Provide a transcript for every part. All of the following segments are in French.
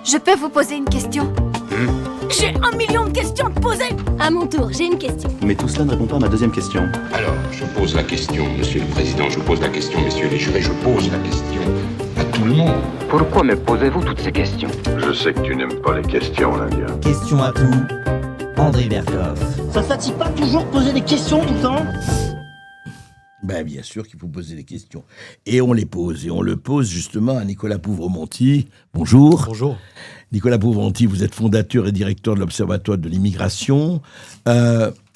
Je peux vous poser une question? J'ai 1 million de questions à te poser. À mon tour, j'ai une question. Mais tout cela ne répond pas à ma deuxième question. Alors, je pose la question, monsieur le président, je pose la question, messieurs les jurés, je pose la question à tout le monde. Pourquoi me posez-vous toutes ces questions? Je sais que tu n'aimes pas les questions, l'Indien. Question à tout, André Berkoff. Ça ne fatigue pas toujours de poser des questions tout le temps? Bien sûr qu'il faut poser des questions. Et on les pose. Et on le pose justement à Nicolas Pouvremonty. Bonjour. Bonjour. Nicolas Pouvremonty, vous êtes fondateur et directeur de l'Observatoire de l'immigration.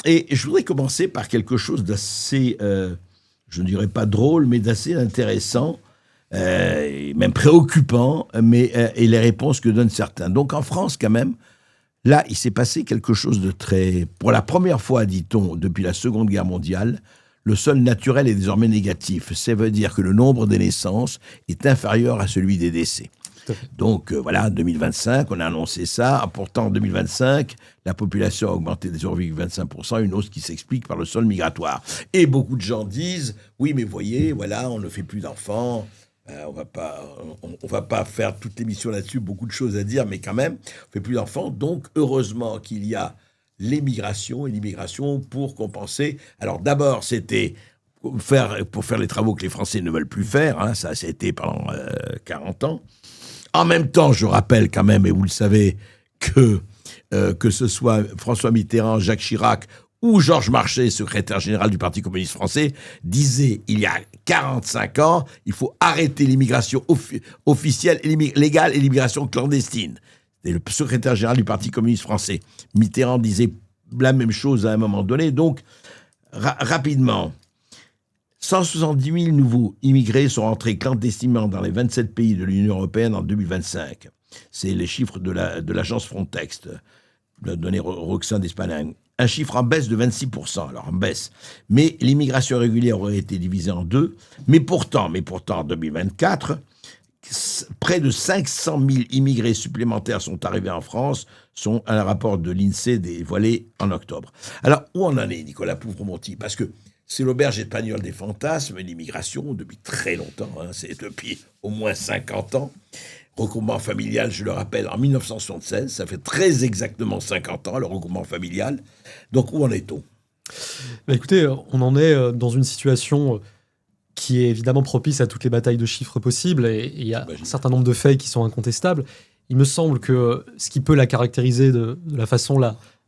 Et je voudrais commencer par quelque chose d'assez, je ne dirais pas drôle, mais d'assez intéressant, même préoccupant, et les réponses que donnent certains. Donc en France, quand même, là, il s'est passé quelque chose de très... Pour la première fois, dit-on, depuis la Seconde Guerre mondiale, le solde naturel est désormais négatif. Ça veut dire que le nombre des naissances est inférieur à celui des décès. Donc voilà, 2025, on a annoncé ça. Pourtant, en 2025, la population a augmenté de 0,25%, une hausse qui s'explique par le solde migratoire. Et beaucoup de gens disent, oui, mais voyez, voilà, on ne fait plus d'enfants. On va pas faire toute l'émission là-dessus, beaucoup de choses à dire, mais quand même, on ne fait plus d'enfants. Donc, heureusement qu'il y a l'émigration et l'immigration pour compenser. Alors d'abord, c'était pour faire les travaux que les Français ne veulent plus faire, hein, ça a été pendant 40 ans. En même temps, je rappelle quand même, et vous le savez, que ce soit François Mitterrand, Jacques Chirac ou Georges Marchais, secrétaire général du Parti communiste français, disaient il y a 45 ans, il faut arrêter l'immigration officielle, légale et l'immigration clandestine. Et le secrétaire général du Parti communiste français, Mitterrand, disait la même chose à un moment donné. Donc, rapidement, 170 000 nouveaux immigrés sont rentrés clandestinement dans les 27 pays de l'Union européenne en 2025. C'est les chiffres de l'agence Frontex, donné Roxane d'Espagne. Un chiffre en baisse de 26%, alors en baisse. Mais l'immigration régulière aurait été divisée en deux. Mais pourtant, en 2024... près de 500 000 immigrés supplémentaires sont arrivés en France, sont un rapport de l'INSEE dévoilé en octobre. Alors, où en est Nicolas Pouvremonty? Parce que c'est l'auberge espagnole des fantasmes, l'immigration, depuis très longtemps, hein, c'est depuis au moins 50 ans. Regroupement familial, je le rappelle, en 1976, ça fait très exactement 50 ans, le regroupement familial. Donc, où en est-on? Écoutez, on en est dans une situation... qui est évidemment propice à toutes les batailles de chiffres possibles, et il y a un certain nombre de faits qui sont incontestables. Il me semble que ce qui peut la caractériser de la façon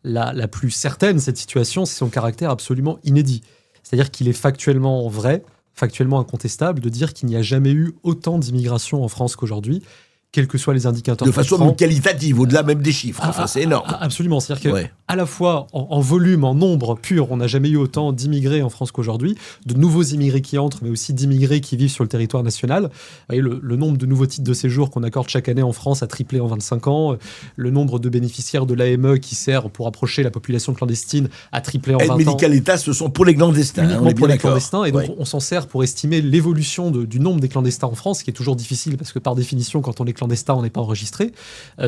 la plus certaine, cette situation, c'est son caractère absolument inédit. C'est-à-dire qu'il est factuellement vrai, factuellement incontestable, de dire qu'il n'y a jamais eu autant d'immigration en France qu'aujourd'hui, quels que soient les indicateurs. De façon même qualitative, au-delà même des chiffres. Enfin, c'est énorme. Absolument. C'est-à-dire qu'à la fois, en volume, en nombre pur, on n'a jamais eu autant d'immigrés en France qu'aujourd'hui, de nouveaux immigrés qui entrent, mais aussi d'immigrés qui vivent sur le territoire national. Vous voyez, le nombre de nouveaux titres de séjour qu'on accorde chaque année en France a triplé en 25 ans. Le nombre de bénéficiaires de l'AME qui sert pour approcher la population clandestine a triplé en 20 ans. Aide médicale État, ce sont pour les clandestins. Uniquement pour les clandestins. Et donc, on s'en sert pour estimer l'évolution du nombre des clandestins en France, ce qui est toujours difficile, parce que par définition, quand on est clandestin, on n'est pas enregistré.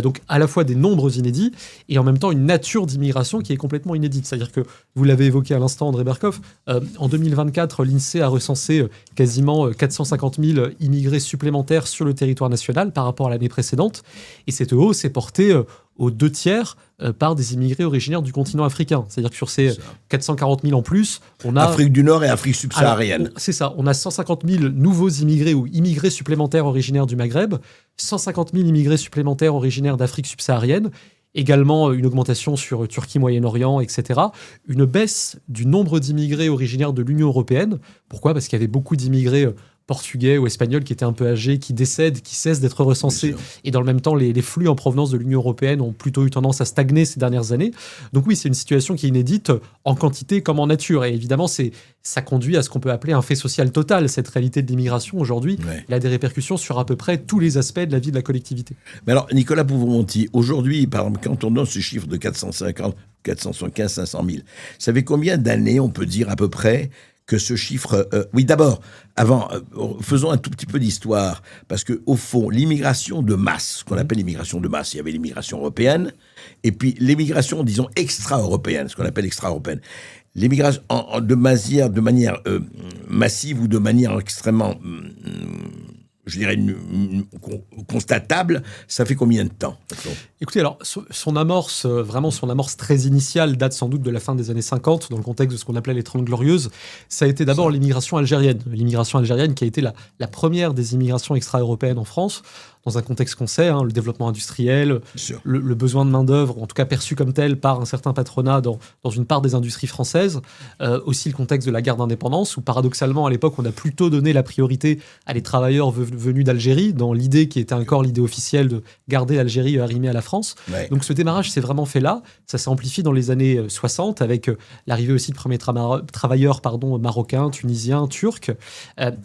Donc, à la fois des nombres inédits et en même temps une nature d'immigration qui est complètement inédite. C'est-à-dire que, vous l'avez évoqué à l'instant, André Berkoff, en 2024, l'INSEE a recensé quasiment 450 000 immigrés supplémentaires sur le territoire national par rapport à l'année précédente. Et cette hausse est portée aux 2/3 par des immigrés originaires du continent africain. C'est-à-dire que sur ces 440 000 en plus, on a... Afrique du Nord et Afrique subsaharienne. C'est ça. On a 150 000 nouveaux immigrés ou immigrés supplémentaires originaires du Maghreb, 150 000 immigrés supplémentaires originaires d'Afrique subsaharienne, également une augmentation sur Turquie, Moyen-Orient, etc. Une baisse du nombre d'immigrés originaires de l'Union européenne. Pourquoi ? Parce qu'il y avait beaucoup d'immigrés portugais ou espagnols qui étaient un peu âgés, qui décèdent, qui cessent d'être recensés. Et dans le même temps, les flux en provenance de l'Union européenne ont plutôt eu tendance à stagner ces dernières années. Donc oui, c'est une situation qui est inédite en quantité comme en nature. Et évidemment, ça conduit à ce qu'on peut appeler un fait social total. Cette réalité de l'immigration, aujourd'hui, elle a des répercussions sur à peu près tous les aspects de la vie de la collectivité. Mais alors, Nicolas Pouvremonty, aujourd'hui, par exemple, quand on donne ce chiffre de 475, 500 000, ça fait combien d'années, on peut dire à peu près, que ce chiffre... oui, d'abord, faisons un tout petit peu d'histoire, parce qu'au fond, l'immigration de masse, ce qu'on appelle l'immigration de masse, il y avait l'immigration européenne, et puis l'immigration, disons, extra-européenne, ce qu'on appelle extra-européenne. L'immigration de manière massive ou de manière extrêmement je dirais, constatable, ça fait combien de temps? Écoutez, alors, son amorce très initiale date sans doute de la fin des années 50, dans le contexte de ce qu'on appelait les 30 Glorieuses. Ça a été d'abord l'immigration algérienne. L'immigration algérienne qui a été la première des immigrations extra-européennes en France, dans un contexte qu'on sait, le développement industriel, le besoin de main-d'œuvre, en tout cas perçu comme tel par un certain patronat dans une part des industries françaises. Aussi le contexte de la guerre d'indépendance, où paradoxalement, à l'époque, on a plutôt donné la priorité à les travailleurs venus d'Algérie, dans l'idée qui était encore l'idée officielle de garder l'Algérie arrimée à la France. Ouais. Donc ce démarrage s'est vraiment fait là. Ça s'est amplifié dans les années 60, avec l'arrivée aussi de premiers travailleurs marocains, tunisiens, turcs.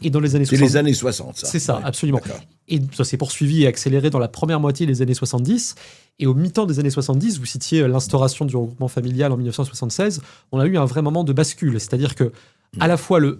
Et dans les années 60... C'est les années 60, ça. C'est ça, ouais. absolument. D'accord. Et ça s'est poursuivi et accéléré dans la première moitié des années 70. Et au mi-temps des années 70, vous citiez l'instauration du regroupement familial en 1976, on a eu un vrai moment de bascule. C'est-à-dire que à la fois le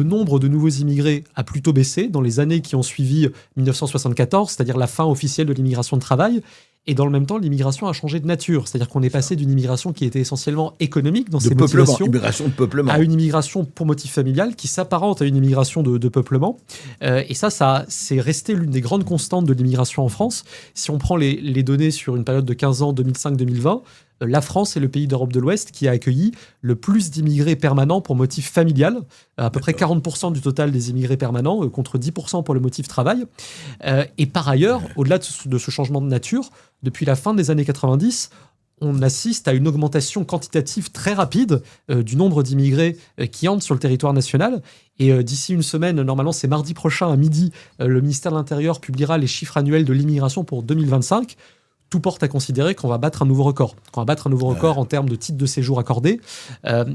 nombre de nouveaux immigrés a plutôt baissé dans les années qui ont suivi 1974, c'est-à-dire la fin officielle de l'immigration de travail, et dans le même temps, l'immigration a changé de nature. C'est-à-dire qu'on est passé d'une immigration qui était essentiellement économique dans ses motivations, immigration de peuplement, à une immigration pour motif familial qui s'apparente à une immigration de peuplement. Et ça c'est resté l'une des grandes constantes de l'immigration en France. Si on prend les données sur une période de 15 ans, 2005-2020, la France est le pays d'Europe de l'Ouest qui a accueilli le plus d'immigrés permanents pour motif familial, à peu près 40% du total des immigrés permanents, contre 10% pour le motif travail. Et par ailleurs, au-delà de ce changement de nature, depuis la fin des années 90, on assiste à une augmentation quantitative très rapide du nombre d'immigrés qui entrent sur le territoire national. Et d'ici une semaine, normalement c'est mardi prochain à midi, le ministère de l'Intérieur publiera les chiffres annuels de l'immigration pour 2025. Tout porte à considérer qu'on va battre un nouveau record. En termes de titres de séjour accordés.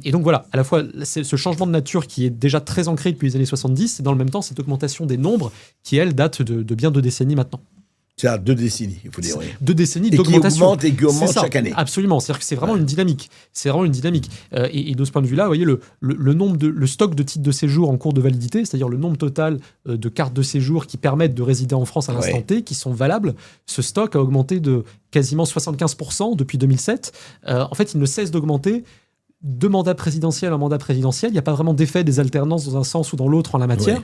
Et donc voilà, à la fois c'est ce changement de nature qui est déjà très ancré depuis les années 70, et dans le même temps cette augmentation des nombres qui, elle, date de bien 2 décennies maintenant. C'est à 2 décennies, il faut dire. Oui. 2 décennies d'augmentation. Et qui augmente chaque année. Absolument, c'est-à-dire que c'est vraiment une dynamique. Et de ce point de vue-là, vous voyez, le stock de titres de séjour en cours de validité, c'est-à-dire le nombre total de cartes de séjour qui permettent de résider en France à l'instant T, qui sont valables, ce stock a augmenté de quasiment 75% depuis 2007. En fait, il ne cesse d'augmenter. De mandat présidentiel en mandat présidentiel, il n'y a pas vraiment d'effet des alternances dans un sens ou dans l'autre en la matière.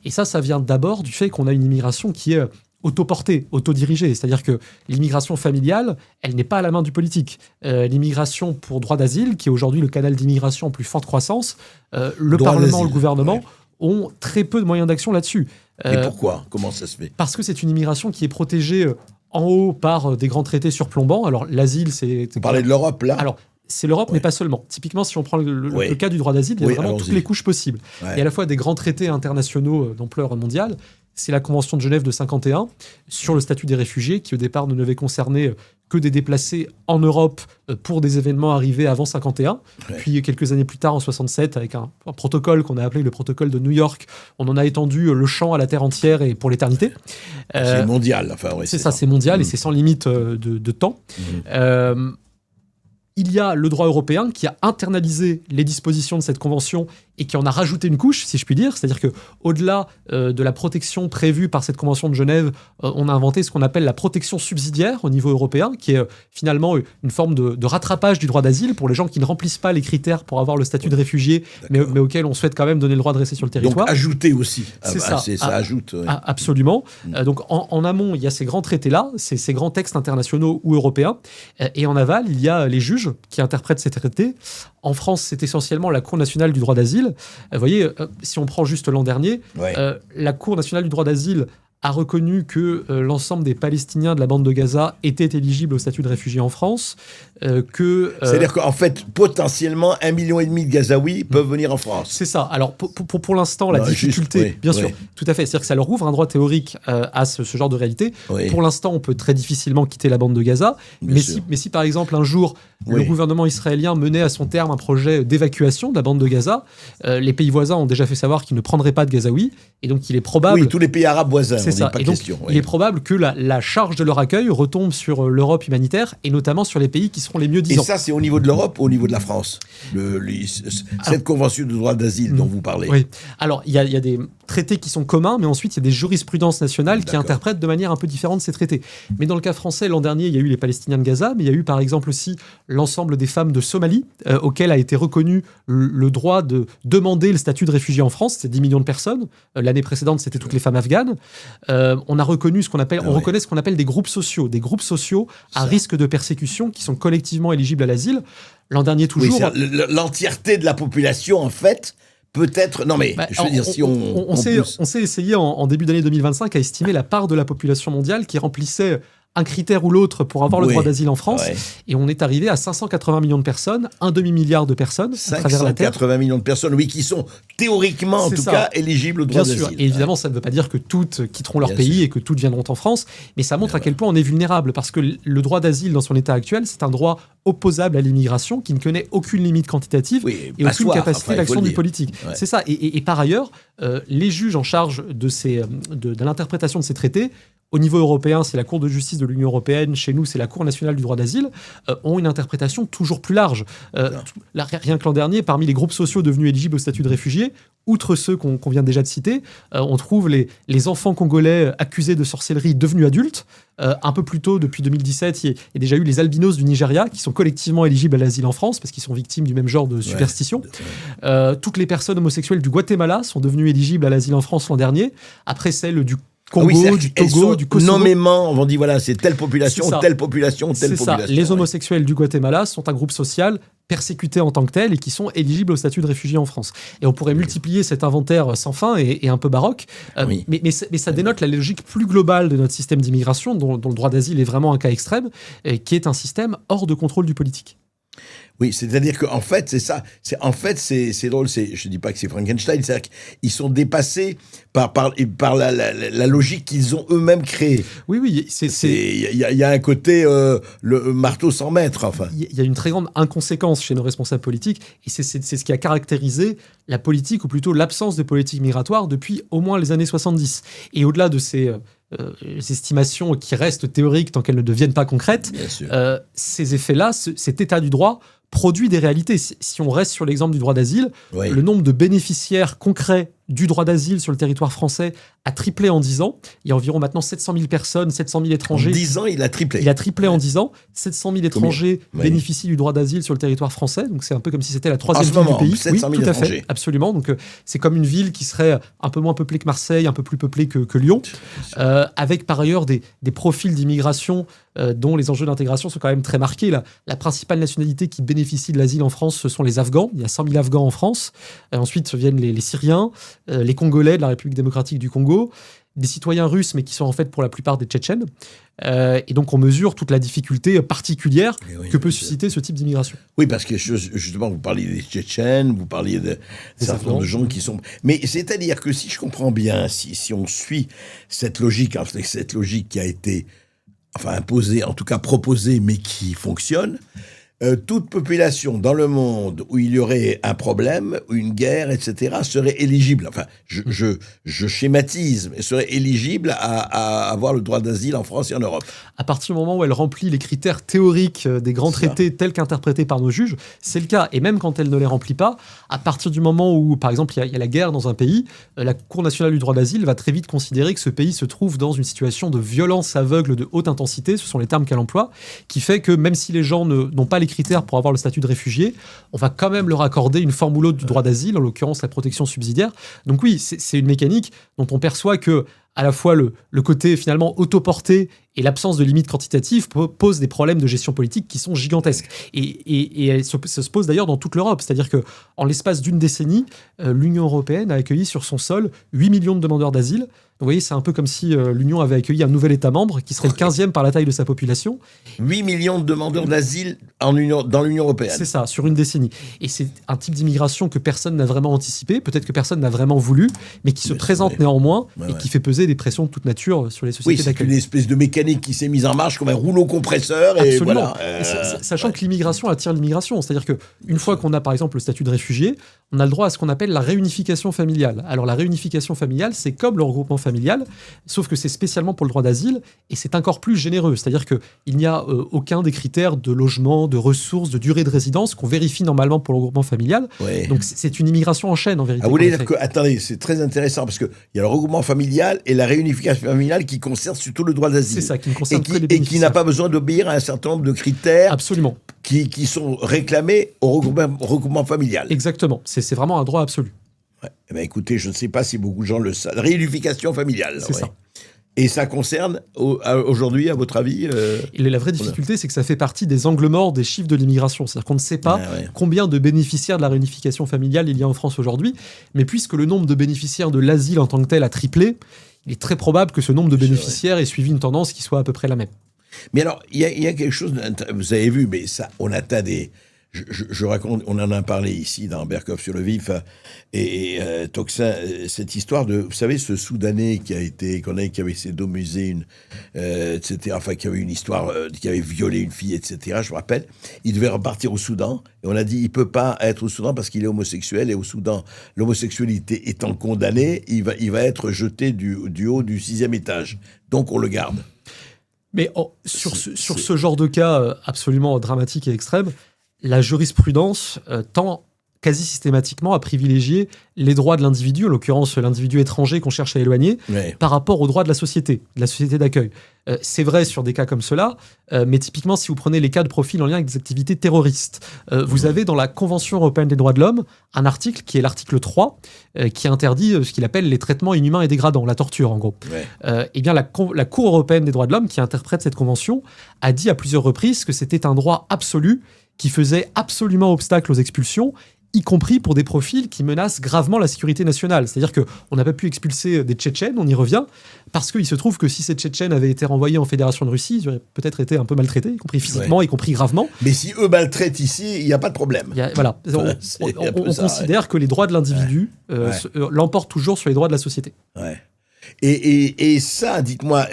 Et ça vient d'abord du fait qu'on a une immigration qui est autoportée, autodirigée. C'est-à-dire que l'immigration familiale, elle n'est pas à la main du politique. L'immigration pour droit d'asile, qui est aujourd'hui le canal d'immigration en plus forte croissance, le Parlement, le gouvernement ont très peu de moyens d'action là-dessus. Et pourquoi ? Comment ça se fait ? Parce que c'est une immigration qui est protégée en haut par des grands traités surplombants. Alors l'asile, c'est... Vous parlez de l'Europe, là ? Alors, c'est l'Europe, mais pas seulement. Typiquement, si on prend le cas du droit d'asile, il y a vraiment toutes les couches possibles. Il y a à la fois des grands traités internationaux d'ampleur mondiale. C'est la Convention de Genève de 51 sur le statut des réfugiés, qui au départ ne devait concerner que des déplacés en Europe pour des événements arrivés avant 51. Puis quelques années plus tard, en 67, avec un protocole qu'on a appelé le protocole de New York, on en a étendu le champ à la terre entière et pour l'éternité. C'est mondial. C'est mondial et c'est sans limite de temps. Il y a le droit européen qui a internalisé les dispositions de cette convention et qui en a rajouté une couche, si je puis dire. C'est-à-dire qu'au-delà de la protection prévue par cette convention de Genève, on a inventé ce qu'on appelle la protection subsidiaire au niveau européen, qui est finalement une forme de rattrapage du droit d'asile pour les gens qui ne remplissent pas les critères pour avoir le statut de réfugié, mais auxquels on souhaite quand même donner le droit de rester sur le territoire. Donc ajouter aussi. C'est ça. Ça ajoute. Absolument. Donc en amont, il y a ces grands traités-là, ces grands textes internationaux ou européens. Et en aval, il y a les juges qui interprètent ces traités. En France, c'est essentiellement la Cour nationale du droit d'asile. Vous voyez, si on prend juste l'an dernier, la Cour nationale du droit d'asile a reconnu que l'ensemble des Palestiniens de la bande de Gaza étaient éligibles au statut de réfugiés en France. C'est-à-dire qu'en fait, potentiellement, 1,5 million de Gazaouis peuvent venir en France. C'est ça. Alors, pour l'instant, la difficulté, bien sûr, tout à fait. C'est-à-dire que ça leur ouvre un droit théorique à ce genre de réalité. Pour l'instant, on peut très difficilement quitter la bande de Gaza. Mais si, par exemple, un jour, le gouvernement israélien menait à son terme un projet d'évacuation de la bande de Gaza, les pays voisins ont déjà fait savoir qu'ils ne prendraient pas de Gazaouis. Et donc, il est probable... Oui, tous les pays arabes voisins. C'est ça. Pas et donc, question, il est probable que la charge de leur accueil retombe sur l'Europe humanitaire et notamment sur les pays qui seront les mieux disants. Et ça, c'est au niveau de l'Europe ou au niveau de la France cette convention de droit d'asile dont vous parlez. Oui. Alors, il y a des... traités qui sont communs, mais ensuite il y a des jurisprudences nationales qui D'accord. interprètent de manière un peu différente ces traités. Mais dans le cas français, l'an dernier, il y a eu les Palestiniens de Gaza, mais il y a eu par exemple aussi l'ensemble des femmes de Somalie, auxquelles a été reconnu le droit de demander le statut de réfugié en France. C'est 10 millions de personnes. L'année précédente, c'était toutes les femmes afghanes. On a reconnu on reconnaît ce qu'on appelle des groupes sociaux à risque de persécution qui sont collectivement éligibles à l'asile. L'an dernier toujours. Oui, l'entièreté de la population, en fait, peut-être. Non, mais je veux dire, si on pousse. On s'est essayé en début d'année 2025 à estimer la part de la population mondiale qui remplissait un critère ou l'autre pour avoir le droit d'asile en France. Ouais. Et on est arrivé à 580 millions de personnes, un demi-milliard de personnes à travers la Terre. 580 millions de personnes, oui, qui sont théoriquement, en tout cas, éligibles au droit Bien d'asile. sûr. Et évidemment, ça ne veut pas dire que toutes quitteront leur Bien pays sûr. et que toutes viendront en France, mais ça montre à quel point on est vulnérable, parce que le droit d'asile, dans son état actuel, c'est un droit opposable à l'immigration qui ne connaît aucune limite quantitative Oui, et aucune capacité d'action du politique. Ouais. C'est ça. Et par ailleurs, les juges en charge de l'interprétation de ces traités, au niveau européen, c'est la Cour de justice de l'Union européenne. Chez nous, c'est la Cour nationale du droit d'asile. Ont une interprétation toujours plus large. Rien que l'an dernier, parmi les groupes sociaux devenus éligibles au statut de réfugié, outre ceux qu'on vient déjà de citer, on trouve les enfants congolais accusés de sorcellerie devenus adultes. Un peu plus tôt, depuis 2017, il y a déjà eu les albinos du Nigeria qui sont collectivement éligibles à l'asile en France parce qu'ils sont victimes du même genre de superstition. Toutes les personnes homosexuelles du Guatemala sont devenues éligibles à l'asile en France l'an dernier. Après celles du Congo, du Togo, du Kosovo. Nommément, on dit voilà, c'est telle population, telle population, telle population. C'est ça. Les homosexuels du Guatemala sont un groupe social persécutés en tant que tel et qui sont éligibles au statut de réfugié en France. Et on pourrait multiplier cet inventaire sans fin et un peu baroque, mais ça dénote la logique plus globale de notre système d'immigration, dont le droit d'asile est vraiment un cas extrême, qui est un système hors de contrôle du politique. Oui, c'est-à-dire qu'en fait, c'est ça. C'est drôle. Je dis pas que c'est Frankenstein. C'est-à-dire qu'ils sont dépassés par la logique qu'ils ont eux-mêmes créée. Oui. Il y a un côté le marteau sans maître. Enfin, il y a une très grande inconséquence chez nos responsables politiques, et c'est ce qui a caractérisé la politique, ou plutôt l'absence de politique migratoire depuis au moins les années 70. Et au-delà de ces estimations qui restent théoriques tant qu'elles ne deviennent pas concrètes, ces effets-là, cet état du droit produit des réalités. Si on reste sur l'exemple du droit d'asile, le nombre de bénéficiaires concrets du droit d'asile sur le territoire français a triplé en 10 ans. Il y a environ maintenant 700 000 personnes, 700 000 étrangers. En 10 ans, il a triplé. Il a triplé en 10 ans. 700 000 étrangers bénéficient du droit d'asile sur le territoire français. Donc c'est un peu comme si c'était la troisième ville du pays. 700 000 oui, tout à étrangers. fait, absolument. Donc c'est comme une ville qui serait un peu moins peuplée que Marseille, un peu plus peuplée que Lyon, avec par ailleurs des profils d'immigration dont les enjeux d'intégration sont quand même très marqués. La principale nationalité qui bénéficie de l'asile en France, ce sont les Afghans. Il y a 100 000 Afghans en France. Ensuite viennent les Syriens, les Congolais de la République démocratique du Congo, des citoyens russes, mais qui sont en fait pour la plupart des Tchétchènes. Et donc on mesure toute la difficulté particulière que peut susciter ce type d'immigration. Oui, parce que justement, vous parliez des Tchétchènes, vous parliez d'un certain nombre de gens qui sont... Mais c'est-à-dire que si je comprends bien, si on suit cette logique qui a été imposée, en tout cas proposée, mais qui fonctionne, toute population dans le monde où il y aurait un problème, une guerre, etc., serait éligible, je schématise, mais serait éligible à avoir le droit d'asile en France et en Europe. À partir du moment où elle remplit les critères théoriques des grands traités tels qu'interprétés par nos juges, c'est le cas. Et même quand elle ne les remplit pas, à partir du moment où, par exemple, il y a la guerre dans un pays, la Cour nationale du droit d'asile va très vite considérer que ce pays se trouve dans une situation de violence aveugle de haute intensité, ce sont les termes qu'elle emploie, qui fait que même si les gens n'ont pas les critères pour avoir le statut de réfugié, on va quand même leur accorder une forme ou l'autre du droit d'asile, en l'occurrence la protection subsidiaire. Donc oui, c'est une mécanique dont on perçoit que à la fois le côté finalement autoporté et l'absence de limites quantitatives posent des problèmes de gestion politique qui sont gigantesques. Et elles se posent d'ailleurs dans toute l'Europe. C'est-à-dire qu'en l'espace d'une décennie, l'Union européenne a accueilli sur son sol 8 millions de demandeurs d'asile. Donc vous voyez, c'est un peu comme si l'Union avait accueilli un nouvel État membre qui serait le 15e par la taille de sa population. 8 millions de demandeurs d'asile dans l'Union européenne. C'est ça, sur une décennie. Et c'est un type d'immigration que personne n'a vraiment anticipé, peut-être que personne n'a vraiment voulu, mais qui se présente néanmoins et qui fait peser des pressions de toute nature sur les sociétés d'accueil. Oui, c'est une espèce de mécanique qui s'est mise en marche comme un rouleau compresseur. Et absolument. voilà. Sachant que l'immigration attire l'immigration. C'est-à-dire qu'une fois qu'on a par exemple le statut de réfugié, on a le droit à ce qu'on appelle la réunification familiale. Alors la réunification familiale, c'est comme le regroupement familial, sauf que c'est spécialement pour le droit d'asile, et c'est encore plus généreux. C'est-à-dire qu'il n'y a aucun des critères de logement, de ressources, de durée de résidence qu'on vérifie normalement pour le regroupement familial. Ouais. Donc c'est une immigration en chaîne en vérité. Ah, vous voulez qu'on dire fait. que, attendez, c'est très intéressant, parce qu'il y a le regroupement familial et la réunification familiale qui concerne surtout le droit d'asile. C'est ça, qui ne concerne que les Et qui bénéficiaires. n'a pas besoin d'obéir à un certain nombre de critères Absolument. qui sont réclamés au regroupement familial. Exactement. C'est vraiment un droit absolu. Ouais. Eh ben, écoutez, je ne sais pas si beaucoup de gens le savent. Réunification familiale. C'est ça. Et ça concerne, aujourd'hui, à votre avis Et la vraie difficulté, c'est que ça fait partie des angles morts des chiffres de l'immigration. C'est-à-dire qu'on ne sait pas combien de bénéficiaires de la réunification familiale il y a en France aujourd'hui, mais puisque le nombre de bénéficiaires de l'asile en tant que tel a triplé, il est très probable que ce nombre de bénéficiaires ait suivi une tendance qui soit à peu près la même. Mais alors, il y a quelque chose, vous avez vu, mais ça, on atteint des... Je raconte, on en a parlé ici dans Berkoff sur le vif et Toxin, cette histoire de, vous savez, ce Soudanais qui avait essayé d'amuser etc. Enfin, qui avait une histoire, qui avait violé une fille, etc. Je me rappelle, il devait repartir au Soudan et on a dit il peut pas être au Soudan parce qu'il est homosexuel et au Soudan, l'homosexualité étant condamnée, il va être jeté du haut du 6e étage. Donc on le garde. Mais sur ce genre de cas absolument dramatique et extrême, la jurisprudence tend quasi systématiquement à privilégier les droits de l'individu, en l'occurrence l'individu étranger qu'on cherche à éloigner, par rapport aux droits de la société d'accueil. C'est vrai sur des cas comme cela, mais typiquement si vous prenez les cas de profil en lien avec des activités terroristes, vous avez dans la Convention européenne des droits de l'homme un article qui est l'article 3, qui interdit ce qu'il appelle les traitements inhumains et dégradants, la torture en gros. Et bien la Cour européenne des droits de l'homme, qui interprète cette convention, a dit à plusieurs reprises que c'était un droit absolu qui faisait absolument obstacle aux expulsions, y compris pour des profils qui menacent gravement la sécurité nationale. C'est-à-dire qu'on n'a pas pu expulser des Tchétchènes, on y revient, parce qu'il se trouve que si ces Tchétchènes avaient été renvoyés en Fédération de Russie, ils auraient peut-être été un peu maltraités, y compris physiquement, y compris gravement. Mais si eux maltraitent ici, il n'y a pas de problème. Voilà. On considère que les droits de l'individu l'emportent toujours sur les droits de la société. Ouais. Et ça, dites-moi,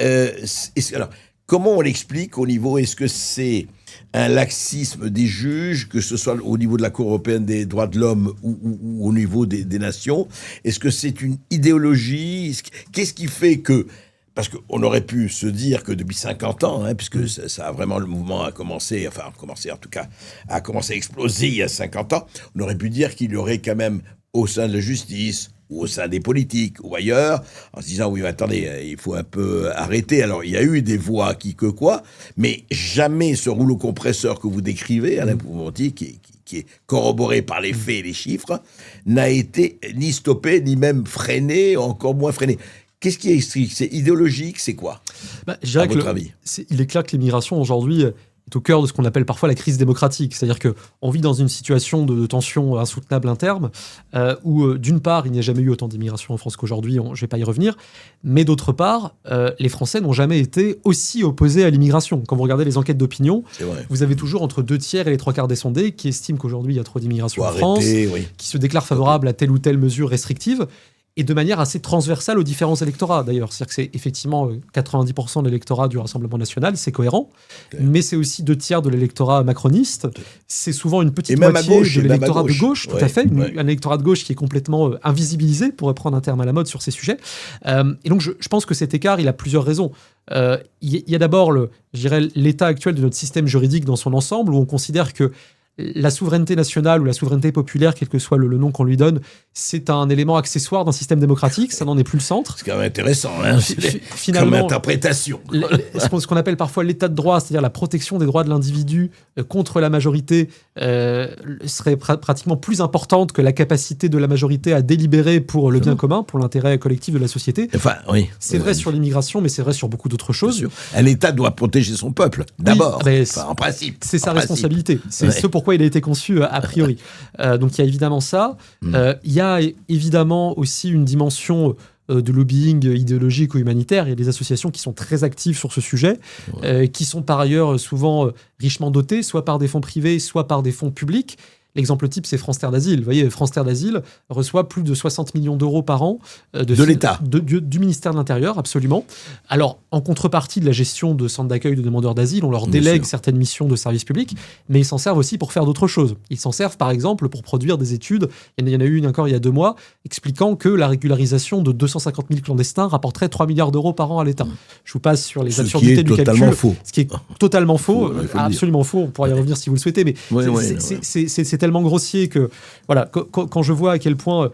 alors, comment on l'explique au niveau, est-ce que c'est un laxisme des juges, que ce soit au niveau de la Cour européenne des droits de l'homme ou au niveau des nations? Est-ce que c'est une idéologie? Qu'est-ce qui fait que... Parce qu'on aurait pu se dire que depuis 50 ans, puisque ça a vraiment, le mouvement a commencé à exploser il y a 50 ans, on aurait pu dire qu'il y aurait quand même au sein de la justice, ou au sein des politiques, ou ailleurs, en se disant, oui, mais attendez, il faut un peu arrêter. Alors, il y a eu des voix mais jamais ce rouleau compresseur que vous décrivez, Alain Poumontier, qui est corroboré par les faits et les chiffres, n'a été ni stoppé, ni même freiné, encore moins freiné. Qu'est-ce qui explique? C'est idéologique, c'est quoi, à votre avis? Il est clair que l'immigration, aujourd'hui, est au cœur de ce qu'on appelle parfois la crise démocratique. C'est-à-dire qu'on vit dans une situation de tension insoutenable interne, où d'une part, il n'y a jamais eu autant d'immigration en France qu'aujourd'hui, je ne vais pas y revenir, mais d'autre part, les Français n'ont jamais été aussi opposés à l'immigration. Quand vous regardez les enquêtes d'opinion, vous avez toujours entre 2/3 et les 3/4 des sondés qui estiment qu'aujourd'hui, il y a trop d'immigration en France, qui se déclarent favorables à telle ou telle mesure restrictive, et de manière assez transversale aux différents électorats, d'ailleurs. C'est-à-dire que c'est effectivement 90% de l'électorat du Rassemblement national, c'est cohérent, mais c'est aussi 2/3 de l'électorat macroniste, c'est souvent une petite moitié de l'électorat de gauche, tout à fait, un électorat de gauche qui est complètement invisibilisé, pour reprendre un terme à la mode sur ces sujets. Et donc je pense que cet écart, il a plusieurs raisons. Il y a d'abord, l'état actuel de notre système juridique dans son ensemble, où on considère que la souveraineté nationale ou la souveraineté populaire, quel que soit le nom qu'on lui donne, c'est un élément accessoire d'un système démocratique, ça n'en est plus le centre. C'est quand même intéressant, finalement, comme interprétation. Ce qu'on appelle parfois l'état de droit, c'est-à-dire la protection des droits de l'individu contre la majorité, serait pratiquement plus importante que la capacité de la majorité à délibérer pour le bien commun, pour l'intérêt collectif de la société. Enfin, oui. C'est vrai sur l'immigration, mais c'est vrai sur beaucoup d'autres choses. Un État doit protéger son peuple, d'abord, en principe. C'est sa responsabilité. C'est ce pourquoi il a été conçu a priori. Donc il y a évidemment ça. Il y a évidemment aussi une dimension de lobbying idéologique ou humanitaire. Il y a des associations qui sont très actives sur ce sujet, qui sont par ailleurs souvent richement dotées, soit par des fonds privés, soit par des fonds publics. L'exemple type, c'est France Terre d'Asile. Vous voyez, France Terre d'Asile reçoit plus de 60 millions d'euros par an de l'État. Du ministère de l'Intérieur, absolument. Alors, en contrepartie de la gestion de centres d'accueil de demandeurs d'asile, on leur délègue certaines missions de service public, mais ils s'en servent aussi pour faire d'autres choses. Ils s'en servent, par exemple, pour produire des études. Il y en a eu une encore il y a 2 mois, expliquant que la régularisation de 250 000 clandestins rapporterait 3 milliards d'euros par an à l'État. Je vous passe sur les absurdités du calcul. Faux. Ce qui est totalement faux, absolument faux. On pourra y revenir si vous le souhaitez, mais c'est tellement grossier que, voilà, quand je vois à quel point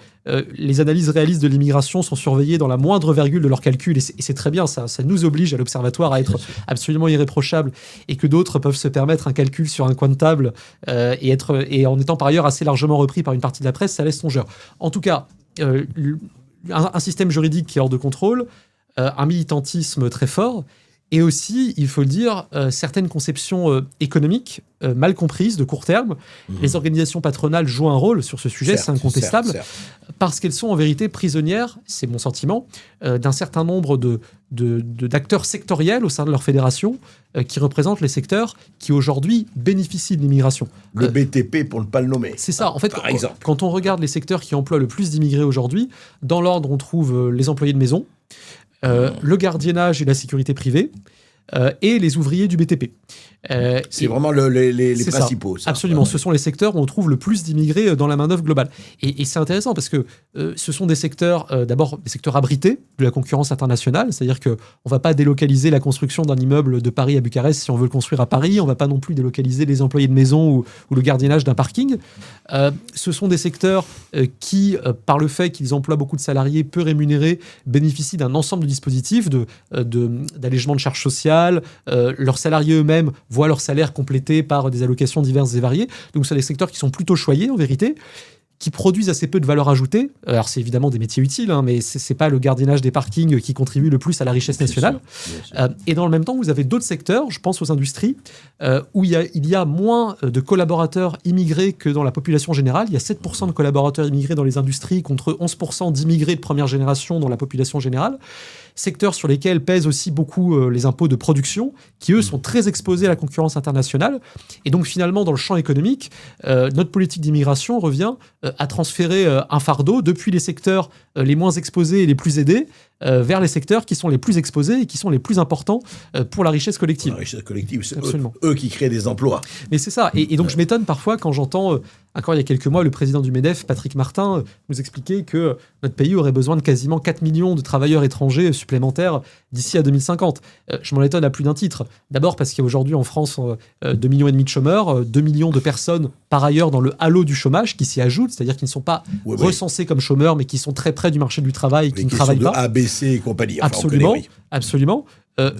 les analyses réalistes de l'immigration sont surveillées dans la moindre virgule de leurs calculs, et c'est très bien, ça nous oblige à l'Observatoire à être absolument irréprochable, et que d'autres peuvent se permettre un calcul sur un coin de table et en étant par ailleurs assez largement repris par une partie de la presse, ça laisse songeur. En tout cas, un système juridique qui est hors de contrôle, un militantisme très fort, et aussi, il faut le dire, certaines conceptions économiques mal comprises de court terme. Les organisations patronales jouent un rôle sur ce sujet, c'est incontestable, parce qu'elles sont en vérité prisonnières, c'est mon sentiment, d'un certain nombre d'acteurs sectoriels au sein de leur fédération qui représentent les secteurs qui aujourd'hui bénéficient de l'immigration. Le BTP, pour ne pas le nommer. C'est ça. En fait, par exemple. Quand on regarde les secteurs qui emploient le plus d'immigrés aujourd'hui, dans l'ordre, on trouve les employés de maison, le gardiennage et la sécurité privée, et les ouvriers du BTP. C'est vraiment les principaux. Ça. Absolument. Ce sont les secteurs où on trouve le plus d'immigrés dans la main-d'œuvre globale. Et c'est intéressant parce que ce sont des secteurs, d'abord, des secteurs abrités de la concurrence internationale. C'est-à-dire qu'on ne va pas délocaliser la construction d'un immeuble de Paris à Bucarest si on veut le construire à Paris. On ne va pas non plus délocaliser les employés de maison ou le gardiennage d'un parking. Ce sont des secteurs qui, par le fait qu'ils emploient beaucoup de salariés peu rémunérés, bénéficient d'un ensemble de dispositifs d'allègement de charges sociales. Leurs salariés eux-mêmes voient leur salaire complété par des allocations diverses et variées. Donc, ce sont des secteurs qui sont plutôt choyés, en vérité, qui produisent assez peu de valeur ajoutée. Alors, c'est évidemment des métiers utiles, mais c'est pas le gardiennage des parkings qui contribue le plus à la richesse nationale. Bien sûr. Et dans le même temps, vous avez d'autres secteurs, je pense aux industries, où il y a moins de collaborateurs immigrés que dans la population générale. Il y a 7% de collaborateurs immigrés dans les industries contre 11% d'immigrés de première génération dans la population générale. Secteurs sur lesquels pèsent aussi beaucoup les impôts de production, qui eux sont très exposés à la concurrence internationale. Et donc finalement, dans le champ économique, notre politique d'immigration revient à transférer un fardeau depuis les secteurs les moins exposés et les plus aidés vers les secteurs qui sont les plus exposés et qui sont les plus importants pour la richesse collective. La richesse collective, c'est eux qui créent des emplois. Mais c'est ça. Et donc je m'étonne parfois quand j'entends, encore il y a quelques mois, le président du MEDEF, Patrick Martin, nous expliquer que notre pays aurait besoin de quasiment 4 millions de travailleurs étrangers supplémentaires d'ici à 2050. Je m'en étonne à plus d'un titre. D'abord parce qu'il y a aujourd'hui en France 2,5 millions de chômeurs, 2 millions de personnes par ailleurs dans le halo du chômage qui s'y ajoutent, c'est-à-dire qui ne sont pas recensés comme chômeurs, mais qui sont très près du marché du travail et qui ne travaillent pas. ABC et compagnie. Enfin, absolument.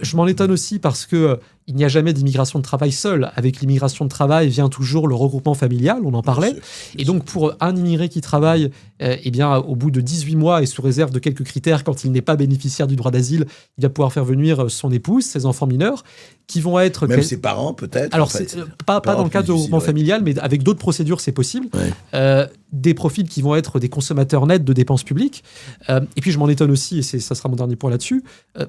Je m'en étonne aussi parce que il n'y a jamais d'immigration de travail seule. Avec l'immigration de travail vient toujours le regroupement familial, on en parlait. Et donc, pour un immigré qui travaille, au bout de 18 mois et sous réserve de quelques critères, quand il n'est pas bénéficiaire du droit d'asile, il va pouvoir faire venir son épouse, ses enfants mineurs, qui vont être... Même ses parents, peut-être. Alors, pas dans le cadre de regroupement familial, mais avec d'autres procédures, c'est possible. Des profils qui vont être des consommateurs nets de dépenses publiques. Et puis, je m'en étonne aussi, et ça sera mon dernier point là-dessus,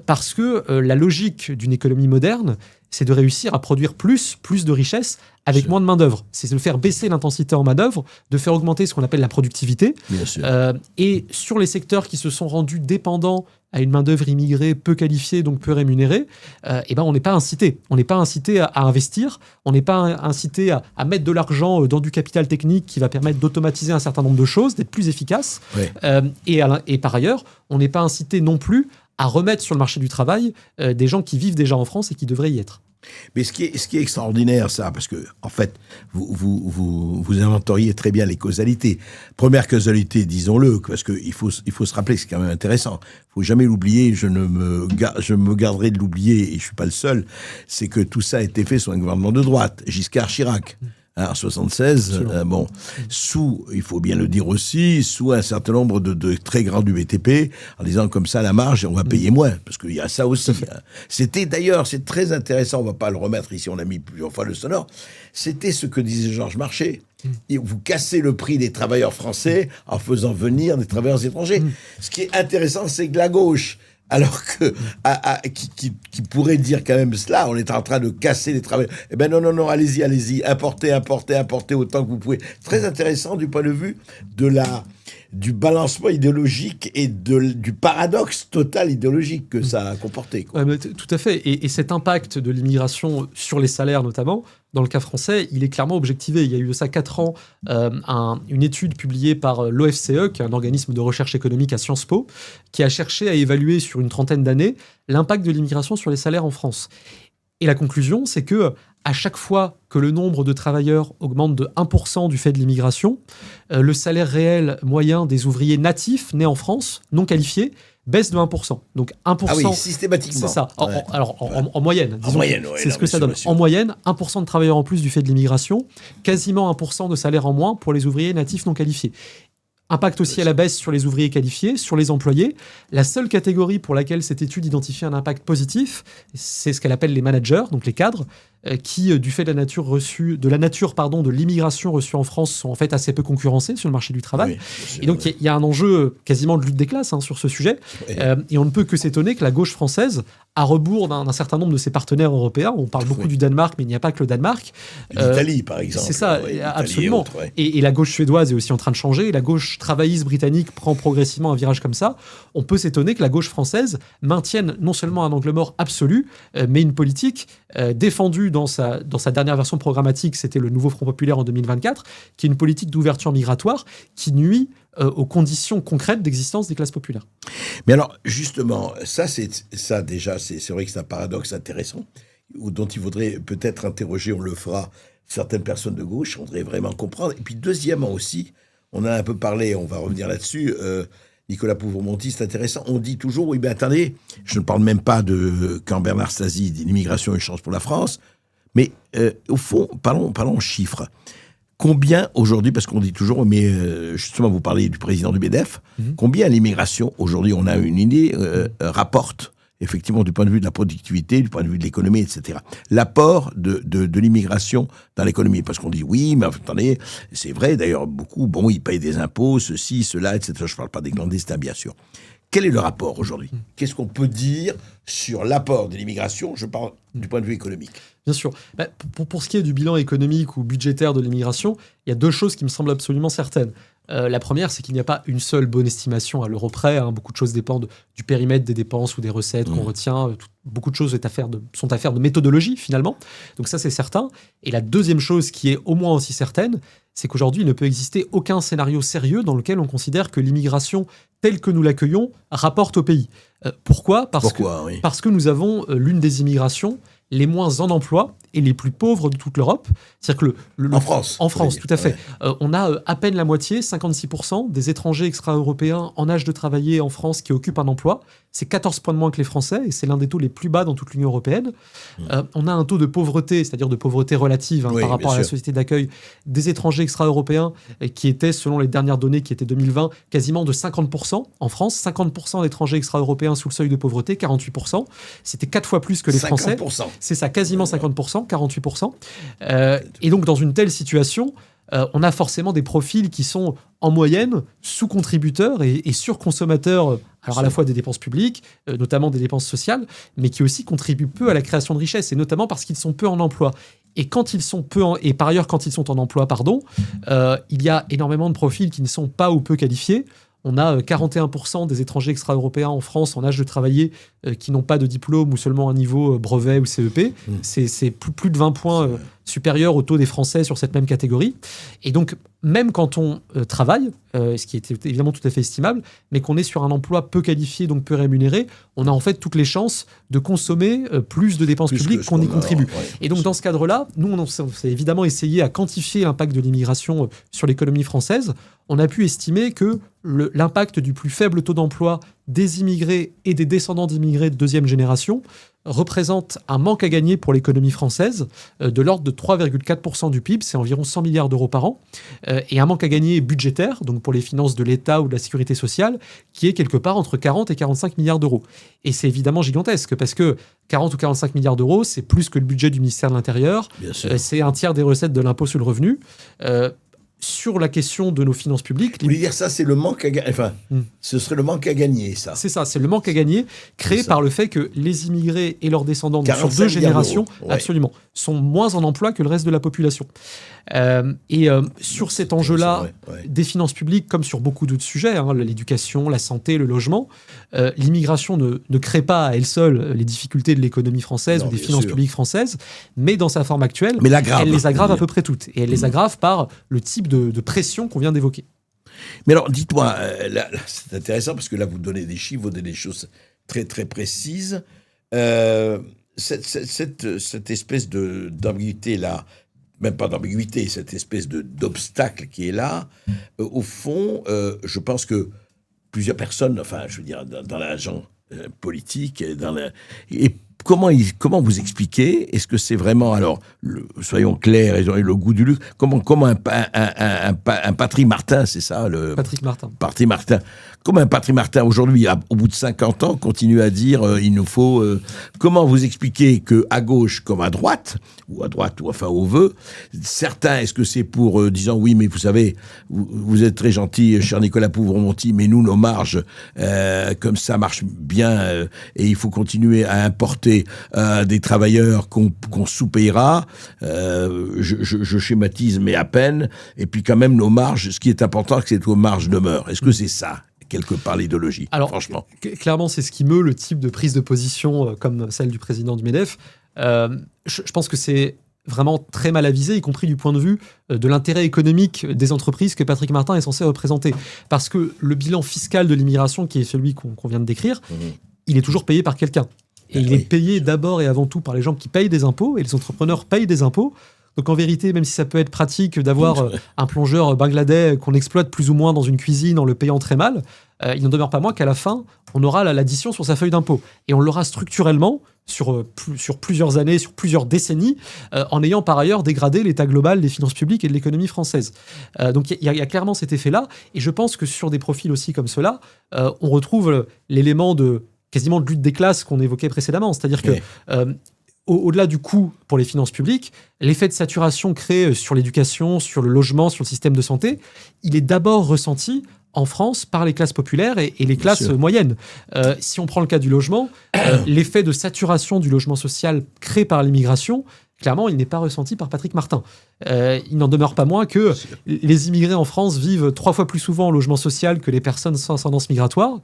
parce que la logique d'une économie moderne, c'est de réussir à produire plus de richesses avec moins de main-d'œuvre. C'est de faire baisser l'intensité en main-d'œuvre, de faire augmenter ce qu'on appelle la productivité. Bien sûr. Et sur les secteurs qui se sont rendus dépendants à une main-d'œuvre immigrée peu qualifiée, donc peu rémunérée, on n'est pas incité. On n'est pas incité à investir, on n'est pas incité à mettre de l'argent dans du capital technique qui va permettre d'automatiser un certain nombre de choses, d'être plus efficace. Et par ailleurs, on n'est pas incité non plus à remettre sur le marché du travail des gens qui vivent déjà en France et qui devraient y être. Mais ce qui est extraordinaire, ça, parce que, en fait, vous inventoriez très bien les causalités. Première causalité, disons-le, parce qu'il faut se rappeler que c'est quand même intéressant. Il faut jamais l'oublier, je me garderai de l'oublier, et je suis pas le seul, c'est que tout ça a été fait sous un gouvernement de droite, Giscard Chirac. En 76, il faut bien le dire aussi, sous un certain nombre de très grands du BTP, en disant comme ça, la marge, on va payer moins, parce qu'il y a ça aussi. C'était d'ailleurs, c'est très intéressant, on ne va pas le remettre ici, on a mis plusieurs fois le sonore, c'était ce que disait Georges Marchais. Et vous cassez le prix des travailleurs français en faisant venir des travailleurs étrangers. Ce qui est intéressant, c'est que la gauche alors que qui pourrait dire quand même cela, on est en train de casser les travailleurs. Eh ben non, allez-y, importez autant que vous pouvez. Très intéressant du point de vue du balancement idéologique et du paradoxe total idéologique que ça a comporté, quoi. Ouais, mais tout à fait. Et cet impact de l'immigration sur les salaires, notamment, dans le cas français, il est clairement objectivé. Il y a eu de ça 4 ans une étude publiée par l'OFCE, qui est un organisme de recherche économique à Sciences Po, qui a cherché à évaluer sur une trentaine d'années l'impact de l'immigration sur les salaires en France. Et la conclusion, c'est que à chaque fois que le nombre de travailleurs augmente de 1% du fait de l'immigration, le salaire réel moyen des ouvriers natifs nés en France, non qualifiés, baisse de 1%. Donc 1%. Ah oui, systématiquement. C'est ça. Ouais. En moyenne. En moyenne, ouais, c'est ce que ça donne. En moyenne, 1% de travailleurs en plus du fait de l'immigration, quasiment 1% de salaire en moins pour les ouvriers natifs non qualifiés. Impact aussi à la baisse sur les ouvriers qualifiés, sur les employés. La seule catégorie pour laquelle cette étude identifie un impact positif, c'est ce qu'elle appelle les managers, donc les cadres, qui, du fait de la nature de l'immigration reçue en France, sont en fait assez peu concurrencés sur le marché du travail. Oui, et donc, il y a un enjeu quasiment de lutte des classes sur ce sujet. Oui. Et on ne peut que s'étonner que la gauche française, à rebours d'un certain nombre de ses partenaires européens, on parle beaucoup du Danemark, mais il n'y a pas que le Danemark. L'Italie, par exemple. C'est ça, absolument. Et la gauche suédoise est aussi en train de changer. Et la gauche travailliste britannique prend progressivement un virage comme ça. On peut s'étonner que la gauche française maintienne non seulement un angle mort absolu, mais une politique défendue dans sa dernière version programmatique, c'était le nouveau Front populaire en 2024, qui est une politique d'ouverture migratoire qui nuit aux conditions concrètes d'existence des classes populaires. Mais alors, justement, ça déjà, c'est vrai que c'est un paradoxe intéressant, dont il faudrait peut-être interroger, on le fera, certaines personnes de gauche, on devrait vraiment comprendre. Et puis, deuxièmement aussi, on a un peu parlé, on va revenir là-dessus, Nicolas Pouvremonti, c'est intéressant, on dit toujours, oui, ben attendez, je ne parle même pas quand Bernard Stasi dit l'immigration est une chance pour la France, mais au fond, parlons chiffres. Combien aujourd'hui, parce qu'on dit toujours, mais justement vous parlez du président du MEDEF, combien l'immigration, aujourd'hui on a une idée, rapporte, effectivement du point de vue de la productivité, du point de vue de l'économie, etc. L'apport de l'immigration dans l'économie. Parce qu'on dit oui, mais attendez, c'est vrai d'ailleurs, beaucoup, ils payent des impôts, ceci, cela, etc. Je ne parle pas des clandestins, bien sûr. Quel est le rapport aujourd'hui ? Qu'est-ce qu'on peut dire sur l'apport de l'immigration ? Je parle du point de vue économique. Bien sûr. Pour ce qui est du bilan économique ou budgétaire de l'immigration, il y a 2 choses qui me semblent absolument certaines. La première, c'est qu'il n'y a pas une seule bonne estimation à l'euro près. Beaucoup de choses dépendent du périmètre des dépenses ou des recettes qu'on retient. Beaucoup de choses sont affaires de méthodologie, finalement. Donc ça, c'est certain. Et la deuxième chose qui est au moins aussi certaine, c'est qu'aujourd'hui, il ne peut exister aucun scénario sérieux dans lequel on considère que l'immigration telle que nous l'accueillons rapporte au pays. Pourquoi ? Parce que nous avons l'une des immigrations les moins en emploi et les plus pauvres de toute l'Europe. C'est-à-dire que en France. En France, tout à fait. Ouais. On a à peine la moitié, 56%, des étrangers extra-européens en âge de travailler en France qui occupent un emploi. C'est 14 points de moins que les Français et c'est l'un des taux les plus bas dans toute l'Union européenne. On a un taux de pauvreté, c'est-à-dire de pauvreté relative par rapport à la société d'accueil des étrangers extra-européens qui était, selon les dernières données qui étaient 2020, quasiment de 50% en France. 50% d'étrangers extra-européens sous le seuil de pauvreté, 48%. C'était 4 fois plus que les Français. 50%. C'est ça, quasiment 50%, 48%. Et donc, dans une telle situation, on a forcément des profils qui sont, en moyenne, sous-contributeurs et surconsommateurs, alors à la fois des dépenses publiques, notamment des dépenses sociales, mais qui aussi contribuent peu à la création de richesse, et notamment parce qu'ils sont peu en emploi. Et quand ils sont par ailleurs, quand ils sont en emploi, il y a énormément de profils qui ne sont pas ou peu qualifiés. On a 41% des étrangers extra-européens en France en âge de travailler qui n'ont pas de diplôme ou seulement un niveau brevet ou CEP. C'est plus de 20 points supérieur au taux des Français sur cette même catégorie. Et donc, même quand on travaille, ce qui est évidemment tout à fait estimable, mais qu'on est sur un emploi peu qualifié, donc peu rémunéré, on a en fait toutes les chances de consommer plus de dépenses publiques qu'on y contribue. Et donc, dans ce cadre-là, nous, on s'est évidemment essayé à quantifier l'impact de l'immigration sur l'économie française. On a pu estimer que l'impact du plus faible taux d'emploi des immigrés et des descendants d'immigrés de deuxième génération représente un manque à gagner pour l'économie française de l'ordre de 3,4% du PIB, c'est environ 100 milliards d'euros par an, et un manque à gagner budgétaire, donc pour les finances de l'État ou de la sécurité sociale, qui est quelque part entre 40 et 45 milliards d'euros. Et c'est évidemment gigantesque, parce que 40 ou 45 milliards d'euros, c'est plus que le budget du ministère de l'Intérieur, c'est un tiers des recettes de l'impôt sur le revenu. sur la question de nos finances publiques... Vous voulez dire ça, c'est le manque à gagner. Enfin, ce serait le manque à gagner, ça. C'est ça, c'est le manque à gagner créé par le fait que les immigrés et leurs descendants, donc sur 2 générations, absolument, sont moins en emploi que le reste de la population. Sur cet enjeu-là, des finances publiques, comme sur beaucoup d'autres sujets, l'éducation, la santé, le logement, l'immigration ne crée pas à elle seule les difficultés de l'économie française ou des finances publiques françaises, mais dans sa forme actuelle, elle les aggrave à peu près toutes. Et elle les aggrave par le type de pression qu'on vient d'évoquer. Mais alors, dites-moi, là, c'est intéressant parce que là, vous donnez des chiffres, vous donnez des choses très, très précises. Cette espèce d'ambiguïté-là, même pas d'ambiguïté, cette espèce d'obstacle qui est là, au fond, je pense que plusieurs personnes, enfin, je veux dire, dans l'agent politique, et comment vous expliquez, est-ce que c'est vraiment, alors, soyons clairs, ils ont eu le goût du luxe, comment un Patrick Martin, c'est ça Patrick Martin. Patrick Martin. Comment un Patrick Martin, aujourd'hui, au bout de 50 ans, continue à dire il nous faut... comment vous expliquez qu'à gauche comme à droite, ou enfin au vœu, certains, est-ce que c'est pour disant oui, mais vous savez, vous êtes très gentil, cher Nicolas Pouvron-Monty, mais nous, nos marges, comme ça marche bien, et il faut continuer à importer des travailleurs qu'on sous-payera, je schématise, mais à peine, et puis quand même nos marges, ce qui est important, c'est que nos marges demeurent. Est-ce que c'est ça quelque part l'idéologie, franchement? Clairement, c'est ce qui meut le type de prise de position comme celle du président du MEDEF. Je pense que c'est vraiment très mal avisé, y compris du point de vue de l'intérêt économique des entreprises que Patrick Martin est censé représenter. Parce que le bilan fiscal de l'immigration, qui est celui qu'on vient de décrire, il est toujours payé par quelqu'un. Et il est payé d'abord et avant tout par les gens qui payent des impôts, et les entrepreneurs payent des impôts. Donc en vérité, même si ça peut être pratique d'avoir un plongeur bangladais qu'on exploite plus ou moins dans une cuisine en le payant très mal, il n'en demeure pas moins qu'à la fin, on aura l'addition sur sa feuille d'impôt. Et on l'aura structurellement sur plusieurs années, sur plusieurs décennies, en ayant par ailleurs dégradé l'état global des finances publiques et de l'économie française. Donc il y a clairement cet effet-là. Et je pense que sur des profils aussi comme ceux-là, on retrouve l'élément quasiment de lutte des classes qu'on évoquait précédemment. C'est-à-dire que... Au-delà du coût pour les finances publiques, l'effet de saturation créé sur l'éducation, sur le logement, sur le système de santé, il est d'abord ressenti en France par les classes populaires et les classes moyennes. Si on prend le cas du logement, l'effet de saturation du logement social créé par l'immigration, clairement, il n'est pas ressenti par Patrick Martin. Il n'en demeure pas moins que les immigrés en France vivent 3 fois plus souvent en logement social que les personnes sans ascendance migratoire.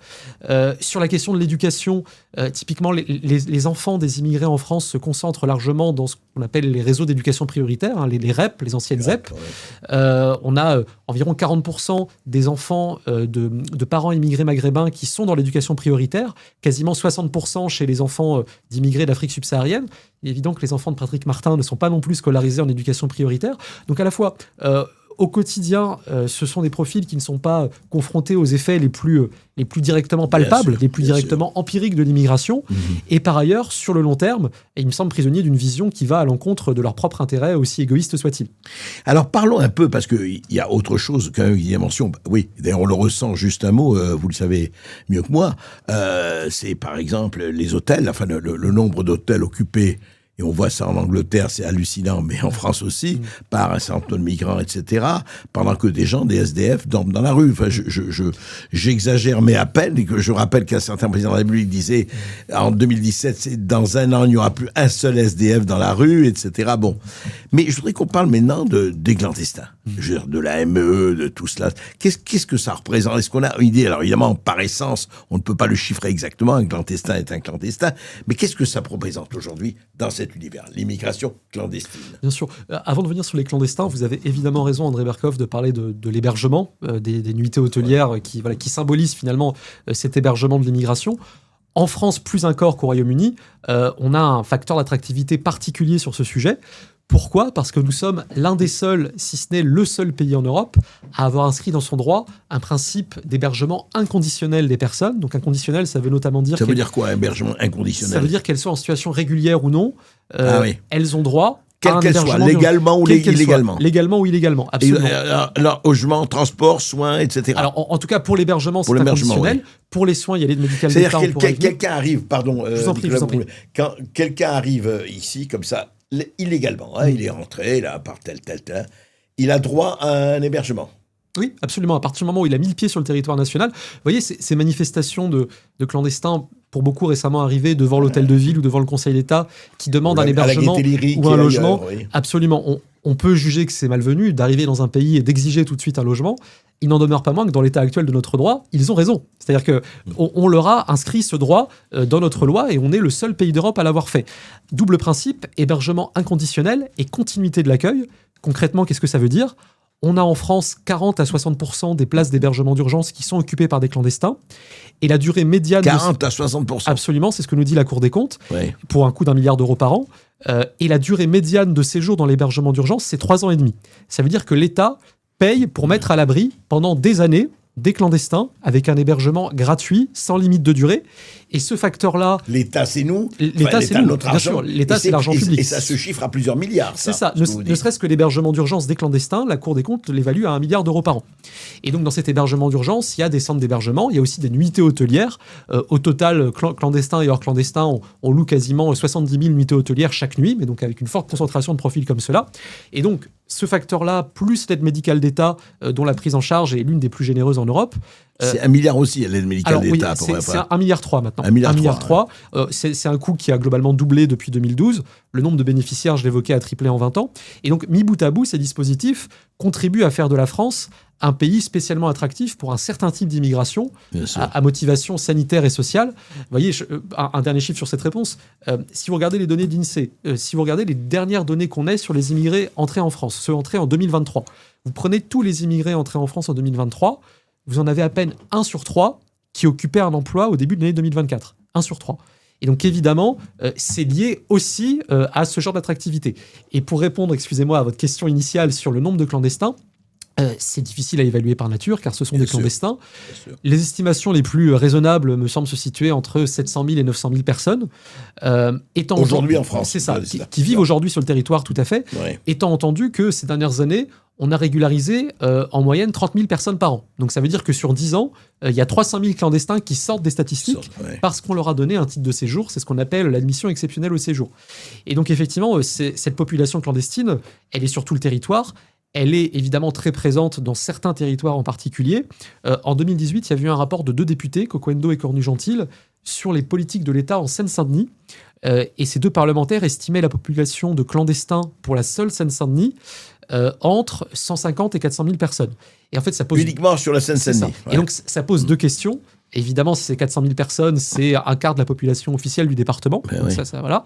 Sur la question de l'éducation, typiquement, les enfants des immigrés en France se concentrent largement dans ce qu'on appelle les réseaux d'éducation prioritaire, les REP, les anciennes ZEP. On a environ 40% des enfants de parents immigrés maghrébins qui sont dans l'éducation prioritaire, quasiment 60% chez les enfants d'immigrés d'Afrique subsaharienne. Il est évident que les enfants de Patrick Martin ne sont pas non plus scolarisés en éducation prioritaire. Donc à la fois, au quotidien, ce sont des profils qui ne sont pas confrontés aux effets les plus directement palpables, les plus directement empiriques de l'immigration. Et par ailleurs, sur le long terme, ils me semblent prisonniers d'une vision qui va à l'encontre de leur propre intérêt, aussi égoïste soit-il. Alors parlons un peu, parce qu'il y a autre chose qu'une dimension. Oui, d'ailleurs on le ressent, juste un mot, vous le savez mieux que moi, c'est par exemple les hôtels, enfin le nombre d'hôtels occupés. Et on voit ça en Angleterre, c'est hallucinant, mais en France aussi, par un certain nombre de migrants, etc., pendant que des gens, des SDF, dorment dans la rue. Enfin, j'exagère, mais à peine, et que je rappelle qu'un certain président de la République disait, en 2017, dans un an, il n'y aura plus un seul SDF dans la rue, etc. Bon. Mais je voudrais qu'on parle maintenant des clandestins. Je veux dire, de la ME, de tout cela. Qu'est-ce que ça représente? Est-ce qu'on a une idée? Alors, évidemment, par essence, on ne peut pas le chiffrer exactement. Un clandestin est un clandestin. Mais qu'est-ce que ça représente aujourd'hui dans cet univers, l'immigration clandestine? Bien sûr. Avant de venir sur les clandestins, vous avez évidemment raison, André Berkoff, de parler de l'hébergement, des nuitées hôtelières qui symbolisent finalement cet hébergement de l'immigration. En France, plus encore qu'au Royaume-Uni, on a un facteur d'attractivité particulier sur ce sujet. Pourquoi ? Parce que nous sommes l'un des seuls, si ce n'est le seul pays en Europe, à avoir inscrit dans son droit un principe d'hébergement inconditionnel des personnes. Donc inconditionnel, ça veut notamment dire... Ça veut dire quoi, hébergement inconditionnel ? Ça veut dire qu'elles soient en situation régulière ou non, elles ont droit... Quelle qu'elle soit, légalement ou illégalement. Légalement ou illégalement, absolument. Logement, transport, soins, etc. Alors, en tout cas, pour l'hébergement, c'est inconditionnel. Oui. Pour les soins, il y a l'aide médicale d'État. C'est-à-dire que quelqu'un arrive, pardon, je vous en prie. Quand quelqu'un arrive ici, comme ça, illégalement, il est rentré, là, par tel, il a droit à un hébergement. Oui, absolument. À partir du moment où il a mis le pied sur le territoire national, vous voyez, ces manifestations de clandestins, pour beaucoup récemment arrivés devant l'hôtel de ville ou devant le Conseil d'État, qui demandent un hébergement ou un logement, oui. Absolument. On peut juger que c'est malvenu d'arriver dans un pays et d'exiger tout de suite un logement. Il n'en demeure pas moins que dans l'état actuel de notre droit, ils ont raison. C'est-à-dire qu'on leur a inscrit ce droit dans notre loi et on est le seul pays d'Europe à l'avoir fait. Double principe, hébergement inconditionnel et continuité de l'accueil. Concrètement, qu'est-ce que ça veut dire ? On a en France 40 à 60% des places d'hébergement d'urgence qui sont occupées par des clandestins. Et la durée médiane... 40 à 60%. Absolument, c'est ce que nous dit la Cour des comptes, Oui. pour un coût d'1 milliard d'euros par an. Et la durée médiane de séjour dans l'hébergement d'urgence, c'est 3 ans et demi. Ça veut dire que l'État paye pour mettre à l'abri pendant des années des clandestins avec un hébergement gratuit, sans limite de durée. Et ce facteur-là... L'État, c'est nous. L'État, c'est nous. Notre Bien argent. sûr, l'État, c'est l'argent public. Et ça se chiffre à plusieurs milliards. C'est ça. Ne serait-ce que l'hébergement d'urgence des clandestins, la Cour des comptes l'évalue à 1 milliard d'euros par an. Et donc, dans cet hébergement d'urgence, il y a des centres d'hébergement, il y a aussi des nuitées hôtelières. Au total, clandestins et hors clandestins, on loue quasiment 70 000 nuitées hôtelières chaque nuit, mais donc avec une forte concentration de profils comme cela. Et donc, ce facteur-là, plus l'aide médicale d'État, dont la prise en charge est l'une des plus généreuses en Europe. C'est 1 milliard aussi, l'aide médicale d'État. Oui, c'est 1,3 milliard maintenant. 1,3 milliard. C'est un coût qui a globalement doublé depuis 2012. Le nombre de bénéficiaires, je l'évoquais, a triplé en 20 ans. Et donc, mis bout à bout, ces dispositifs contribuent à faire de la France un pays spécialement attractif pour un certain type d'immigration à motivation sanitaire et sociale. Vous voyez, un dernier chiffre sur cette réponse. Si vous regardez les données de l'INSEE, si vous regardez les dernières données qu'on ait sur les immigrés entrés en France, ceux entrés en 2023, vous prenez tous les immigrés entrés en France en 2023, vous en avez à peine 1 sur 3 qui occupait un emploi au début de l'année 2024. 1 sur 3. Et donc, évidemment, c'est lié aussi à ce genre d'attractivité. Et pour répondre, excusez-moi, à votre question initiale sur le nombre de clandestins, c'est difficile à évaluer par nature, car ce sont des clandestins. Les estimations les plus raisonnables me semblent se situer entre 700 000 et 900 000 personnes. Aujourd'hui en France. C'est ça, qui vivent aujourd'hui sur le territoire, tout à fait. Ouais. Étant entendu que ces dernières années, on a régularisé en moyenne 30 000 personnes par an. Donc ça veut dire que sur 10 ans, il y a 300 000 clandestins qui sortent des statistiques parce qu'on leur a donné un titre de séjour. C'est ce qu'on appelle l'admission exceptionnelle au séjour. Et donc effectivement, cette population clandestine, elle est sur tout le territoire. Elle est évidemment très présente dans certains territoires en particulier. En 2018, il y a eu un rapport de 2 députés, Coquendo et Cornu-Gentil, sur les politiques de l'État en Seine-Saint-Denis. Et ces 2 parlementaires estimaient la population de clandestins pour la seule Seine-Saint-Denis entre 150 et 400 000 personnes. Et en fait, ça pose... Uniquement sur la Seine-Saint-Denis. Et donc, ça pose 2 questions. Évidemment, si c'est 400 000 personnes, c'est un quart de la population officielle du département. Donc voilà.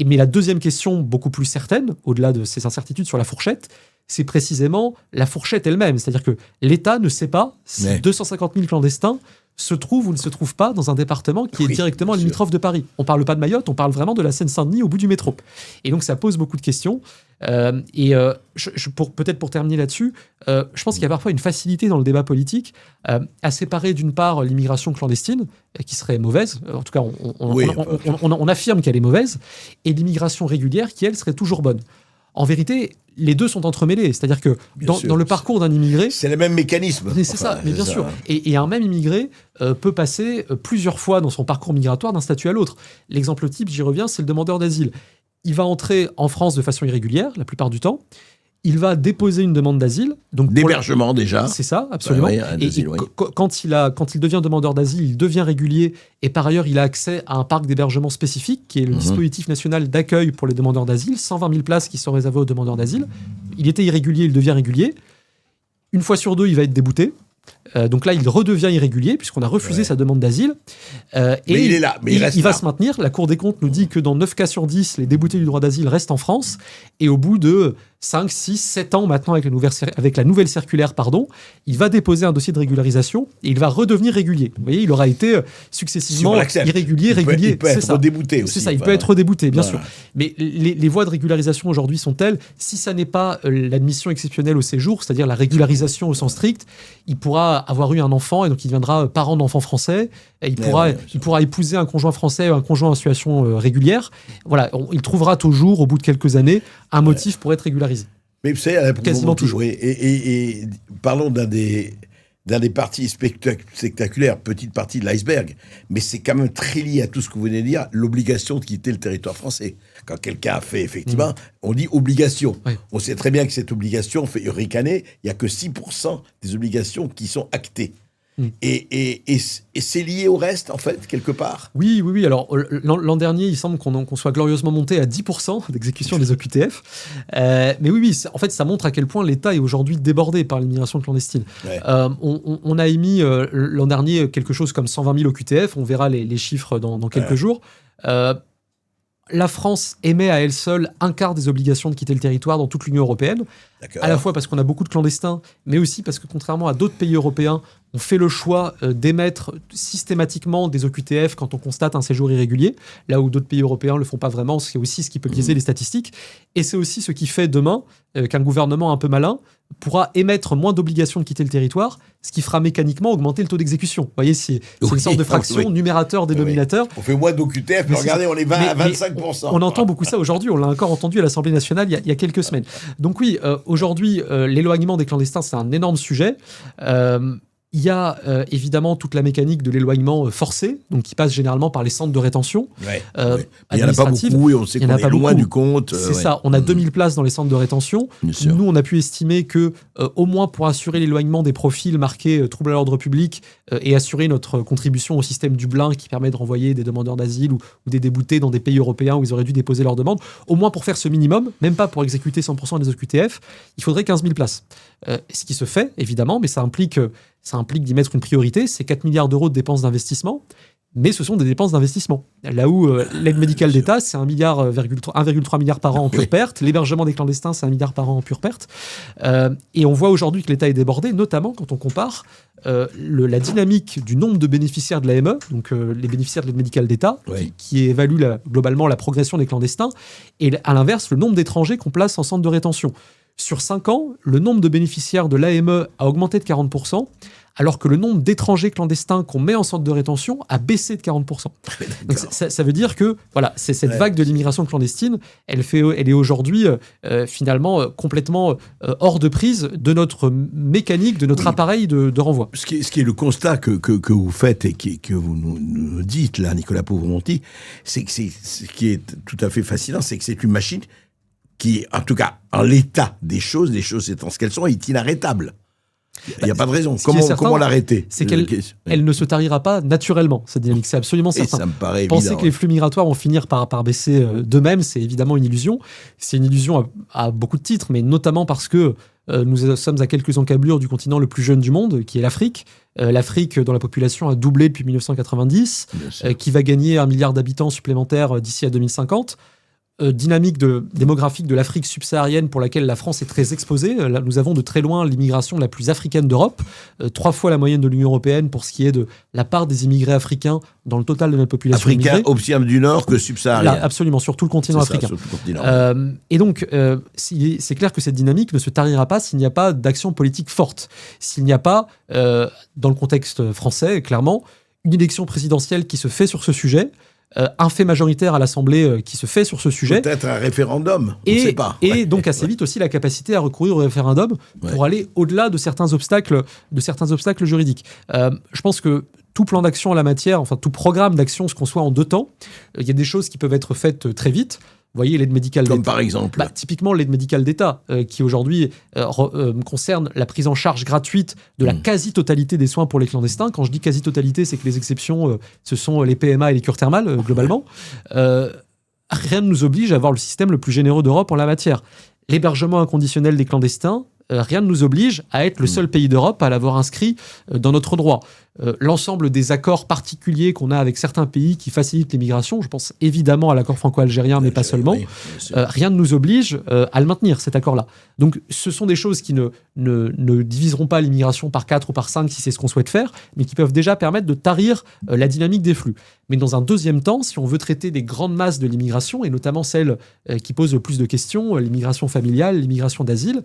Mais la deuxième question, beaucoup plus certaine, au-delà de ces incertitudes sur la fourchette, c'est précisément la fourchette elle-même. C'est-à-dire que l'État ne sait pas si 250 000 clandestins se trouvent ou ne se trouvent pas dans un département qui est directement limitrophe de Paris. On ne parle pas de Mayotte, on parle vraiment de la Seine-Saint-Denis au bout du métro. Et donc, ça pose beaucoup de questions. Peut-être pour terminer là-dessus, je pense qu'il y a parfois une facilité dans le débat politique à séparer d'une part l'immigration clandestine, qui serait mauvaise, en tout cas on affirme qu'elle est mauvaise, et l'immigration régulière qui, elle, serait toujours bonne. En vérité, les deux sont entremêlés. C'est-à-dire que dans le parcours d'un immigré... C'est le même mécanisme. C'est ça, mais bien sûr. Et un même immigré peut passer plusieurs fois dans son parcours migratoire d'un statut à l'autre. L'exemple type, j'y reviens, c'est le demandeur d'asile. Il va entrer en France de façon irrégulière, la plupart du temps. Il va déposer une demande d'asile. D'hébergement déjà. C'est ça, absolument. Quand il devient demandeur d'asile, il devient régulier et par ailleurs, il a accès à un parc d'hébergement spécifique qui est le dispositif national d'accueil pour les demandeurs d'asile, 120 000 places qui sont réservées aux demandeurs d'asile. Il était irrégulier, il devient régulier. Une fois sur 2, il va être débouté. Donc là, il redevient irrégulier puisqu'on a refusé sa demande d'asile. Mais il est là, mais il va se maintenir. La Cour des comptes nous dit que dans 9 cas sur 10, les déboutés du droit d'asile restent en France. Et au bout de 5, 6, 7 ans maintenant avec la nouvelle circulaire, il va déposer un dossier de régularisation et il va redevenir régulier. Vous voyez, il aura été successivement irrégulier, régulier. Il peut être redébouté aussi. C'est ça, il peut être redébouté, bien sûr. Mais les voies de régularisation aujourd'hui sont telles, si ça n'est pas l'admission exceptionnelle au séjour, c'est-à-dire la régularisation au sens strict, il pourra avoir eu un enfant et donc il deviendra parent d'enfant français. Et il pourra épouser un conjoint français ou un conjoint en situation régulière. Voilà, il trouvera toujours, au bout de quelques années, un motif pour être régularisé. Mais vous savez, quasiment toujours. Et parlons d'un des parties spectaculaires, petite partie de l'iceberg, mais c'est quand même très lié à tout ce que vous venez de dire, l'obligation de quitter le territoire français. Quand quelqu'un a fait, effectivement, on dit obligation. Ouais. On sait très bien que cette obligation fait ricaner. Il n'y a que 6% des obligations qui sont actées. Et c'est lié au reste, en fait, quelque part. Oui. Alors, l'an dernier, il semble qu'on soit glorieusement monté à 10% d'exécution des OQTF. Mais oui, en fait, ça montre à quel point l'État est aujourd'hui débordé par l'immigration clandestine. Ouais. On a émis l'an dernier quelque chose comme 120 000 OQTF. On verra les chiffres dans quelques jours. La France émet à elle seule un quart des obligations de quitter le territoire dans toute l'Union européenne. D'accord. À la fois parce qu'on a beaucoup de clandestins, mais aussi parce que contrairement à d'autres pays européens, on fait le choix d'émettre systématiquement des OQTF quand on constate un séjour irrégulier, là où d'autres pays européens ne le font pas vraiment. C'est aussi ce qui peut biaiser les statistiques. Et c'est aussi ce qui fait demain qu'un gouvernement un peu malin pourra émettre moins d'obligations de quitter le territoire, ce qui fera mécaniquement augmenter le taux d'exécution. Vous voyez, c'est une sorte de fraction numérateur, dénominateur. On fait moins d'OQTF, mais regardez, on est 20 à 25%. On entend beaucoup ça aujourd'hui, on l'a encore entendu à l'Assemblée nationale il y a quelques semaines. Donc oui, aujourd'hui, l'éloignement des clandestins, c'est un énorme sujet. Il y a évidemment toute la mécanique de l'éloignement forcé, donc qui passe généralement par les centres de rétention. Ouais. Il n'y en a pas administrative. beaucoup et on sait qu'on est loin du compte. C'est ça, on a 2000 places dans les centres de rétention. Bien sûr. Nous, on a pu estimer que, au moins pour assurer l'éloignement des profils marqués troubles à l'ordre public et assurer notre contribution au système Dublin qui permet de renvoyer des demandeurs d'asile ou des déboutés dans des pays européens où ils auraient dû déposer leur demande, au moins pour faire ce minimum, même pas pour exécuter 100% des OQTF, il faudrait 15 000 places. Ce qui se fait, évidemment, mais ça implique d'y mettre une priorité, c'est 4 milliards d'euros de dépenses d'investissement, mais ce sont des dépenses d'investissement. Là où l'aide médicale d'État, c'est 1,3 milliard par an en pure perte, l'hébergement des clandestins, c'est 1 milliard par an en pure perte. Et on voit aujourd'hui que l'État est débordé, notamment quand on compare la dynamique du nombre de bénéficiaires de l'AME, donc les bénéficiaires de l'aide médicale d'État, qui évalue globalement la progression des clandestins, et à l'inverse, le nombre d'étrangers qu'on place en centre de rétention. Sur 5 ans, le nombre de bénéficiaires de l'AME a augmenté de 40%, alors que le nombre d'étrangers clandestins qu'on met en centre de rétention a baissé de 40%. Donc ça veut dire que voilà, c'est cette vague de l'immigration clandestine, elle est aujourd'hui finalement complètement hors de prise de notre mécanique, de notre appareil de renvoi. Ce qui est le constat que vous faites et que vous nous dites là, Nicolas Pauvre-Monti, c'est que ce qui est tout à fait fascinant, c'est que c'est une machine qui, en tout cas, en l'état des choses étant ce qu'elles sont, est inarrêtable. Il n'y a pas de raison. Comment l'arrêter ? C'est qu'elle ne se tarira pas naturellement, cette dynamique. C'est absolument certain. Et ça me paraît Penser évident. que les flux migratoires vont finir par baisser d'eux-mêmes, c'est évidemment une illusion. C'est une illusion à beaucoup de titres, mais notamment parce que nous sommes à quelques encablures du continent le plus jeune du monde, qui est l'Afrique. L'Afrique, dont la population a doublé depuis 1990, qui va gagner 1 milliard d'habitants supplémentaires d'ici à 2050. Dynamique démographique de l'Afrique subsaharienne pour laquelle la France est très exposée. Là, nous avons de très loin l'immigration la plus africaine d'Europe, 3 fois la moyenne de l'Union européenne pour ce qui est de la part des immigrés africains dans le total de notre population Africain, immigrée. Obsidienne du Nord que subsaharien. Là, absolument, sur tout le continent africain. Sur tout le continent. Et donc, c'est clair que cette dynamique ne se tarira pas s'il n'y a pas d'action politique forte. S'il n'y a pas, dans le contexte français, clairement, une élection présidentielle qui se fait sur ce sujet, un fait majoritaire à l'Assemblée qui se fait sur ce sujet. Peut-être un référendum, on ne sait pas. Et donc assez vite aussi la capacité à recourir au référendum pour aller au-delà de certains obstacles juridiques. Je pense que tout plan d'action en la matière, enfin tout programme d'action se conçoit en 2 temps. Il y a des choses qui peuvent être faites très vite. Vous voyez, l'aide médicale d'État. Comme par exemple typiquement l'aide médicale d'État, qui aujourd'hui concerne la prise en charge gratuite de la quasi-totalité des soins pour les clandestins. Quand je dis quasi-totalité, c'est que les exceptions, ce sont les PMA et les cures thermales, globalement. Rien ne nous oblige à avoir le système le plus généreux d'Europe en la matière. L'hébergement inconditionnel des clandestins, rien ne nous oblige à être le seul pays d'Europe à l'avoir inscrit dans notre droit. L'ensemble des accords particuliers qu'on a avec certains pays qui facilitent l'immigration, je pense évidemment à l'accord franco-algérien, mais pas seulement, rien ne nous oblige à le maintenir, cet accord-là. Donc ce sont des choses qui ne diviseront pas l'immigration par 4 ou par 5 si c'est ce qu'on souhaite faire, mais qui peuvent déjà permettre de tarir la dynamique des flux. Mais dans un deuxième temps, si on veut traiter des grandes masses de l'immigration, et notamment celles qui posent le plus de questions, l'immigration familiale, l'immigration d'asile,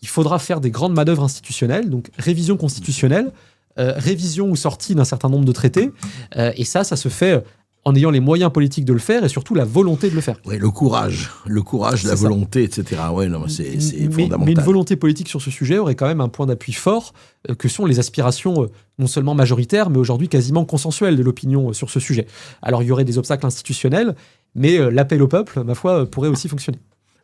il faudra faire des grandes manœuvres institutionnelles, donc révision constitutionnelle, révision ou sortie d'un certain nombre de traités, et ça se fait en ayant les moyens politiques de le faire et surtout la volonté de le faire. Oui, le courage, la volonté, etc. Ouais, non, c'est fondamental. Mais une volonté politique sur ce sujet aurait quand même un point d'appui fort, que sont les aspirations non seulement majoritaires, mais aujourd'hui quasiment consensuelles de l'opinion sur ce sujet. Alors il y aurait des obstacles institutionnels, mais l'appel au peuple, ma foi, pourrait aussi fonctionner.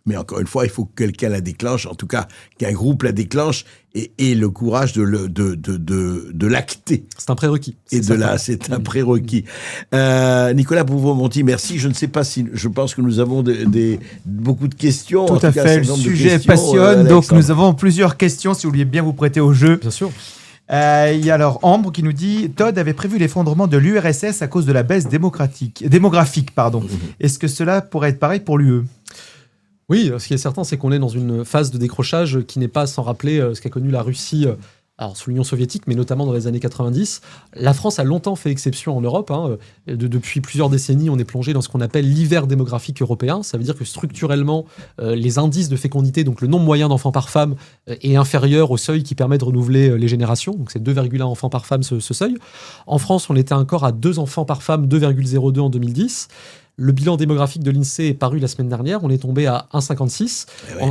Mais encore une fois, il faut que quelqu'un la déclenche, en tout cas qu'un groupe la déclenche et ait le courage de l'acter. C'est un prérequis. C'est un prérequis. Nicolas Bouvreau-Monti, merci. Je ne sais pas si, je pense que nous avons beaucoup de questions. Tout à fait, le sujet passionne, donc nous avons plusieurs questions, si vous vouliez bien vous prêter au jeu. Bien sûr. Il y a alors Ambre qui nous dit « Todd avait prévu l'effondrement de l'URSS à cause de la baisse démographique. Est-ce que cela pourrait être pareil pour l'UE ?» Oui, ce qui est certain, c'est qu'on est dans une phase de décrochage qui n'est pas sans rappeler ce qu'a connu la Russie alors sous l'Union soviétique, mais notamment dans les années 90. La France a longtemps fait exception en Europe. Depuis plusieurs décennies, on est plongé dans ce qu'on appelle l'hiver démographique européen. Ça veut dire que structurellement, les indices de fécondité, donc le nombre moyen d'enfants par femme, est inférieur au seuil qui permet de renouveler les générations. Donc c'est 2,1 enfants par femme ce seuil. En France, on était encore à 2 enfants par femme, 2,02 en 2010. Le bilan démographique de l'INSEE est paru la semaine dernière. On est tombé à 1,56.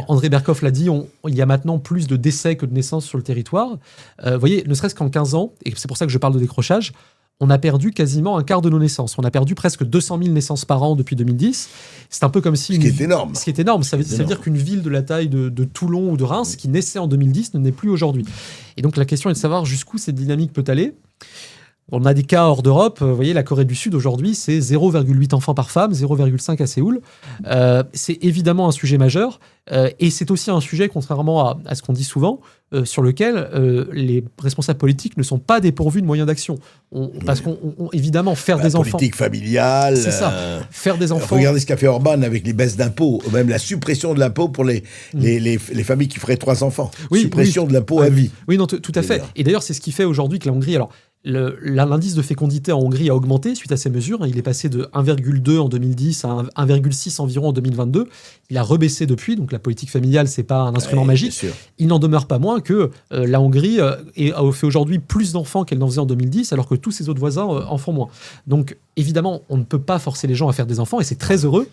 André Berkoff l'a dit, il y a maintenant plus de décès que de naissances sur le territoire. Vous voyez, ne serait-ce qu'en 15 ans, et c'est pour ça que je parle de décrochage, on a perdu quasiment un quart de nos naissances. On a perdu presque 200 000 naissances par an depuis 2010. C'est un peu comme si... Ce qui est énorme. Ce qui est énorme. Ça veut dire qu'une ville de la taille de Toulon ou de Reims, qui naissait en 2010, ne naît plus aujourd'hui. Et donc la question est de savoir jusqu'où cette dynamique peut aller. On a des cas hors d'Europe. Vous voyez, la Corée du Sud, aujourd'hui, c'est 0,8 enfants par femme, 0,5 à Séoul. C'est évidemment un sujet majeur. Et c'est aussi un sujet, contrairement à ce qu'on dit souvent, sur lequel les responsables politiques ne sont pas dépourvus de moyens d'action. Parce évidemment, faire des enfants... politique familiale... C'est ça. Faire des enfants... Regardez ce qu'a fait Orban avec les baisses d'impôts, même la suppression de l'impôt pour les familles qui feraient 3 enfants. Suppression de l'impôt à vie. Oui, non, tout à fait. Et d'ailleurs, c'est ce qui fait aujourd'hui que la Hongrie... Alors, l'indice de fécondité en Hongrie a augmenté suite à ces mesures. Il est passé de 1,2 en 2010 à 1,6 environ en 2022. Il a rebaissé depuis, donc la politique familiale, c'est pas un instrument magique. Il n'en demeure pas moins que la Hongrie a fait aujourd'hui plus d'enfants qu'elle n'en faisait en 2010, alors que tous ses autres voisins en font moins. Donc évidemment, on ne peut pas forcer les gens à faire des enfants, et c'est très heureux.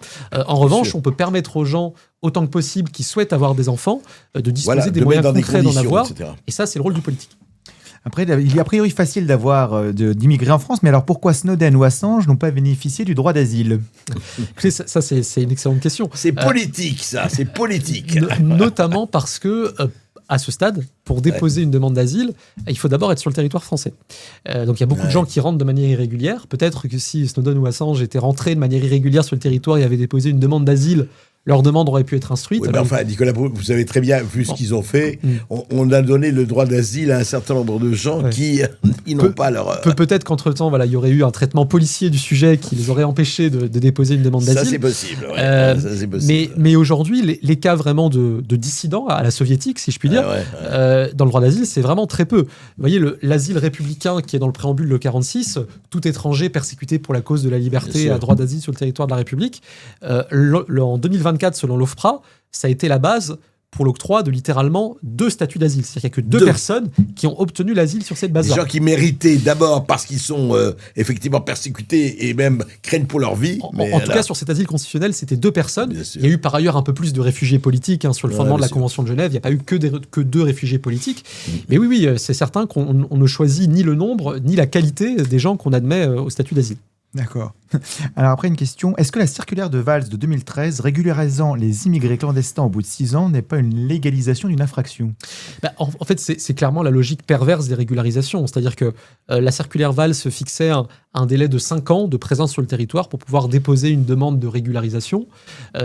En revanche, on peut permettre aux gens, autant que possible, qui souhaitent avoir des enfants, de disposer des moyens concrets d'en avoir. Etc. Et ça, c'est le rôle du politique. Après, il est a priori facile d'immigrer en France, mais alors pourquoi Snowden ou Assange n'ont pas bénéficié du droit d'asile ? Écoutez, ça c'est une excellente question. C'est politique, c'est politique. Notamment parce que, à ce stade, pour déposer une demande d'asile, il faut d'abord être sur le territoire français. Donc il y a beaucoup de gens qui rentrent de manière irrégulière. Peut-être que si Snowden ou Assange étaient rentrés de manière irrégulière sur le territoire et avaient déposé une demande d'asile, leur demande aurait pu être instruite. Oui, mais enfin, Nicolas, vous avez très bien vu ce qu'ils ont fait. On a donné le droit d'asile à un certain nombre de gens qui n'ont pas leur... Peut-être qu'entre-temps, il y aurait eu un traitement policier du sujet qui les aurait empêchés de déposer une demande d'asile. Ça, c'est possible. Ça, c'est possible. Mais aujourd'hui, les cas vraiment de dissidents à la soviétique, si je puis dire, dans le droit d'asile, c'est vraiment très peu. Vous voyez, l'asile républicain qui est dans le préambule de 46, tout étranger persécuté pour la cause de la liberté a droit d'asile sur le territoire de la République. En 2024, selon l'OFPRA, ça a été la base pour l'octroi de littéralement 2 statuts d'asile. C'est-à-dire qu'il y a que 2 personnes qui ont obtenu l'asile sur cette base-là. Des gens qui méritaient d'abord parce qu'ils sont effectivement persécutés et même craignent pour leur vie. En tout cas, sur cet asile constitutionnel, c'était 2 personnes. Il y a eu par ailleurs un peu plus de réfugiés politiques sur le fondement de la Convention de Genève. Il n'y a pas eu que 2 réfugiés politiques. Mais oui, c'est certain qu'on ne choisit ni le nombre ni la qualité des gens qu'on admet au statut d'asile. D'accord. Alors après, une question. Est-ce que la circulaire de Valls de 2013 régularisant les immigrés clandestins au bout de 6 ans n'est pas une légalisation d'une infraction ? En fait, c'est clairement la logique perverse des régularisations. C'est-à-dire que la circulaire Valls fixait un délai de 5 ans de présence sur le territoire pour pouvoir déposer une demande de régularisation.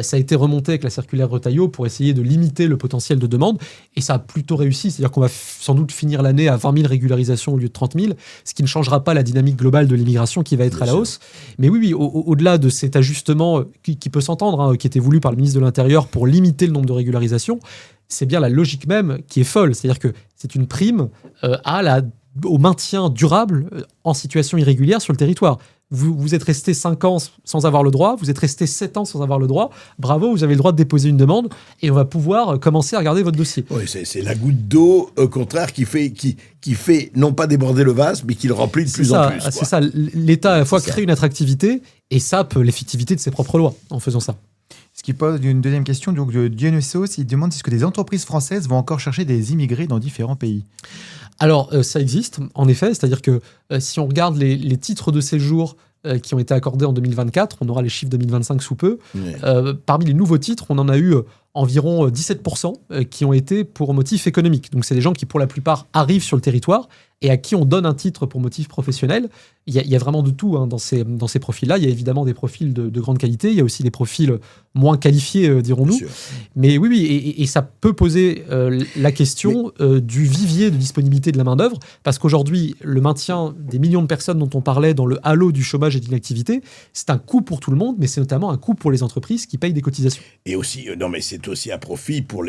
Ça a été remonté avec la circulaire Retailleau pour essayer de limiter le potentiel de demande. Et ça a plutôt réussi. C'est-à-dire qu'on va sans doute finir l'année à 20 000 régularisations au lieu de 30 000, ce qui ne changera pas la dynamique globale de l'immigration qui va être à la hausse. Mais oui, au-delà de cet ajustement qui peut s'entendre, qui était voulu par le ministre de l'Intérieur pour limiter le nombre de régularisations, c'est bien la logique même qui est folle. C'est-à-dire que c'est une prime au maintien durable en situation irrégulière sur le territoire. Vous êtes resté 5 ans sans avoir le droit, vous êtes resté 7 ans sans avoir le droit, bravo, vous avez le droit de déposer une demande et on va pouvoir commencer à regarder votre dossier. Oui, c'est la goutte d'eau, au contraire, qui fait non pas déborder le vase, mais qui le remplit de plus en plus. C'est ça, l'État à la fois crée une attractivité et sape l'effectivité de ses propres lois en faisant ça. Ce qui pose une deuxième question, donc de Dionysos, il demande est-ce que des entreprises françaises vont encore chercher des immigrés dans différents pays ? Alors, ça existe, en effet, c'est-à-dire que si on regarde les titres de séjour qui ont été accordés en 2024. On aura les chiffres 2025 sous peu. Ouais. Parmi les nouveaux titres, on en a eu environ 17% qui ont été pour motif économique. Donc, c'est des gens qui, pour la plupart, arrivent sur le territoire et à qui on donne un titre pour motif professionnel. Il y a vraiment de tout dans ces profils-là. Il y a évidemment des profils de grande qualité. Il y a aussi des profils moins qualifiés, dirons-nous. Mais oui, et ça peut poser la question du vivier de disponibilité de la main-d'œuvre, parce qu'aujourd'hui, le maintien des millions de personnes dont on parlait dans le halo du chômage et de l'inactivité, c'est un coût pour tout le monde, mais c'est notamment un coût pour les entreprises qui payent des cotisations. Et aussi, non, mais c'est aussi un profit pour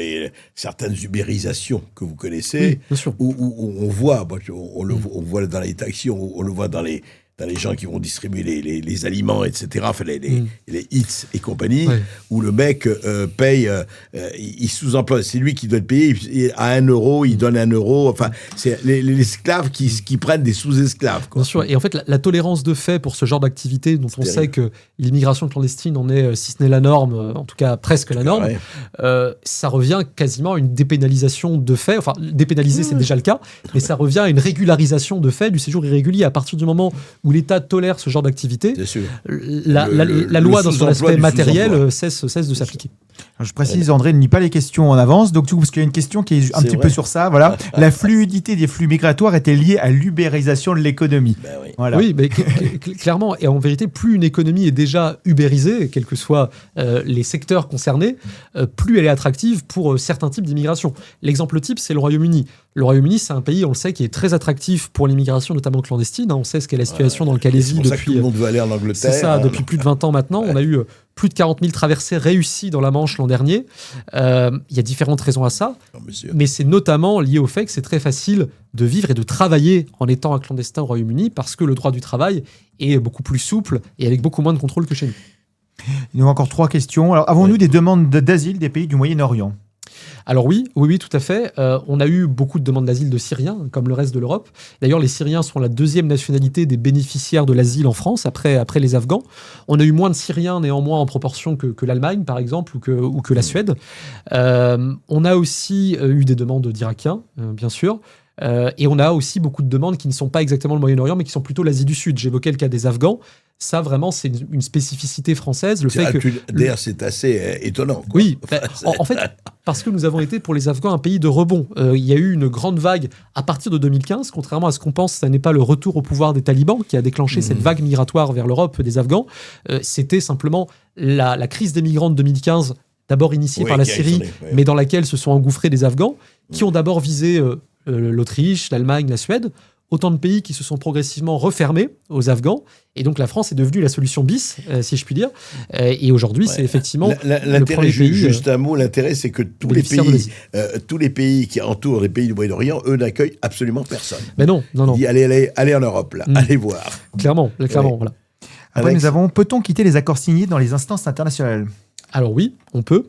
certaines ubérisations que vous connaissez, Oui, bien sûr. où on voit, on voit dans les taxis, on le voit dans les gens qui vont distribuer les aliments, etc., enfin, les hits et compagnie, Ouais. où le mec paye, il sous-emploie, c'est lui qui doit être payé, à 1 euro, il donne 1 euro, enfin, c'est les esclaves qui prennent des sous-esclaves, quoi. Bien sûr. Et en fait, la tolérance de fait pour ce genre d'activité, dont on terrible. sait que l'immigration clandestine en est, si ce n'est la norme, en tout cas presque la norme, Ouais. ça revient quasiment à une dépénalisation de fait. Enfin, dépénaliser, c'est déjà le cas, mais ça revient à une régularisation de fait du séjour irrégulier. À partir du moment où l'État tolère ce genre d'activité, Bien sûr. la loi, dans son sous-emploi aspect du matériel, sous-emploi. cesse de s'appliquer. Alors, je précise, André ne lit pas les questions en avance, donc parce qu'il y a une question qui est un C'est petit vrai. peu sur ça. Voilà, la fluidité des flux migratoires était liée à l'ubérisation de l'économie. Ben oui. Voilà. Oui, mais clairement. Et en vérité, plus une économie est déjà ubérisée, quels que soient les secteurs concernés, plus elle est attractive pour certains types d'immigration. L'exemple type, c'est le Royaume-Uni. Le Royaume-Uni, c'est un pays, on le sait, qui est très attractif pour l'immigration, notamment clandestine. On sait ce qu'est la situation dans le Et Calaisie c'est pour ça que tout depuis... le monde veut aller en Angleterre. C'est ça, depuis plus de 20 ans maintenant. On a eu plus de 40 000 traversées réussies dans la Manche l'an dernier. Il y a différentes raisons à ça, Non, monsieur. mais c'est notamment lié au fait que c'est très facile de vivre et de travailler en étant un clandestin au Royaume-Uni, parce que le droit du travail est beaucoup plus souple et avec beaucoup moins de contrôle que chez nous. Il nous a encore 3 questions. Alors, avons-nous des demandes d'asile des pays du Moyen-Orient? Alors oui, tout à fait. On a eu beaucoup de demandes d'asile de Syriens, comme le reste de l'Europe. D'ailleurs, les Syriens sont la deuxième nationalité des bénéficiaires de l'asile en France, après les Afghans. On a eu moins de Syriens, néanmoins, en proportion que l'Allemagne, par exemple, ou que la Suède. On a aussi eu des demandes d'Irakiens, bien sûr. Et on a aussi beaucoup de demandes qui ne sont pas exactement le Moyen-Orient, mais qui sont plutôt l'Asie du Sud. J'évoquais le cas des Afghans. Ça, vraiment, c'est une spécificité française. Le fait que D'ailleurs, c'est assez étonnant, quoi. oui, Enfin, en fait, parce que nous avons été pour les Afghans un pays de rebond. Il y a eu une grande vague à partir de 2015. Contrairement à ce qu'on pense, ça n'est pas le retour au pouvoir des talibans qui a déclenché cette vague migratoire vers l'Europe des Afghans. C'était simplement la crise des migrants de 2015, d'abord initiée Oui, par la qui a Syrie, sonné, oui. mais dans laquelle se sont engouffrés des Afghans, qui ont d'abord visé l'Autriche, l'Allemagne, la Suède. Autant de pays qui se sont progressivement refermés aux Afghans. Et donc la France est devenue la solution bis, si je puis dire. Et aujourd'hui, c'est effectivement le l'intérêt, premier pays. juste un mot, l'intérêt, c'est que tous les pays qui entourent les pays du Moyen-Orient, eux, n'accueillent absolument personne. Mais non. Ils disent, allez en Europe, là, allez voir. Clairement, Ouais. voilà. Après, Alex. nous avons, peut-on quitter les accords signés dans les instances internationales? Alors oui, on peut.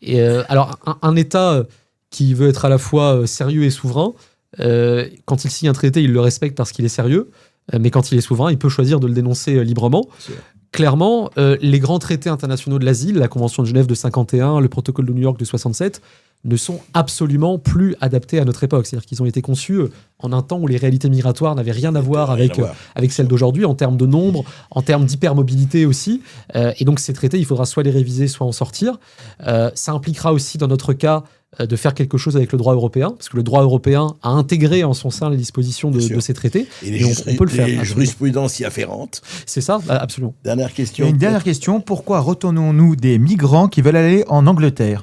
Et alors un État qui veut être à la fois sérieux et souverain, quand il signe un traité, il le respecte parce qu'il est sérieux, mais quand il est souverain, il peut choisir de le dénoncer librement. C'est vrai. Clairement, les grands traités internationaux de l'asile, la Convention de Genève de 51, le protocole de New York de 67, ne sont absolument plus adaptés à notre époque. C'est-à-dire qu'ils ont été conçus en un temps où les réalités migratoires n'avaient rien à voir avec celles d'aujourd'hui, en termes de nombre, en termes d'hypermobilité aussi. Et donc ces traités, il faudra soit les réviser, soit en sortir. Ça impliquera aussi, dans notre cas, de faire quelque chose avec le droit européen, parce que le droit européen a intégré en son sein les dispositions de ces traités. Et on peut le faire. les jurisprudences y afférentes. C'est ça, absolument. Dernière Et question. une dernière question, pourquoi retournons-nous des migrants qui veulent aller en Angleterre?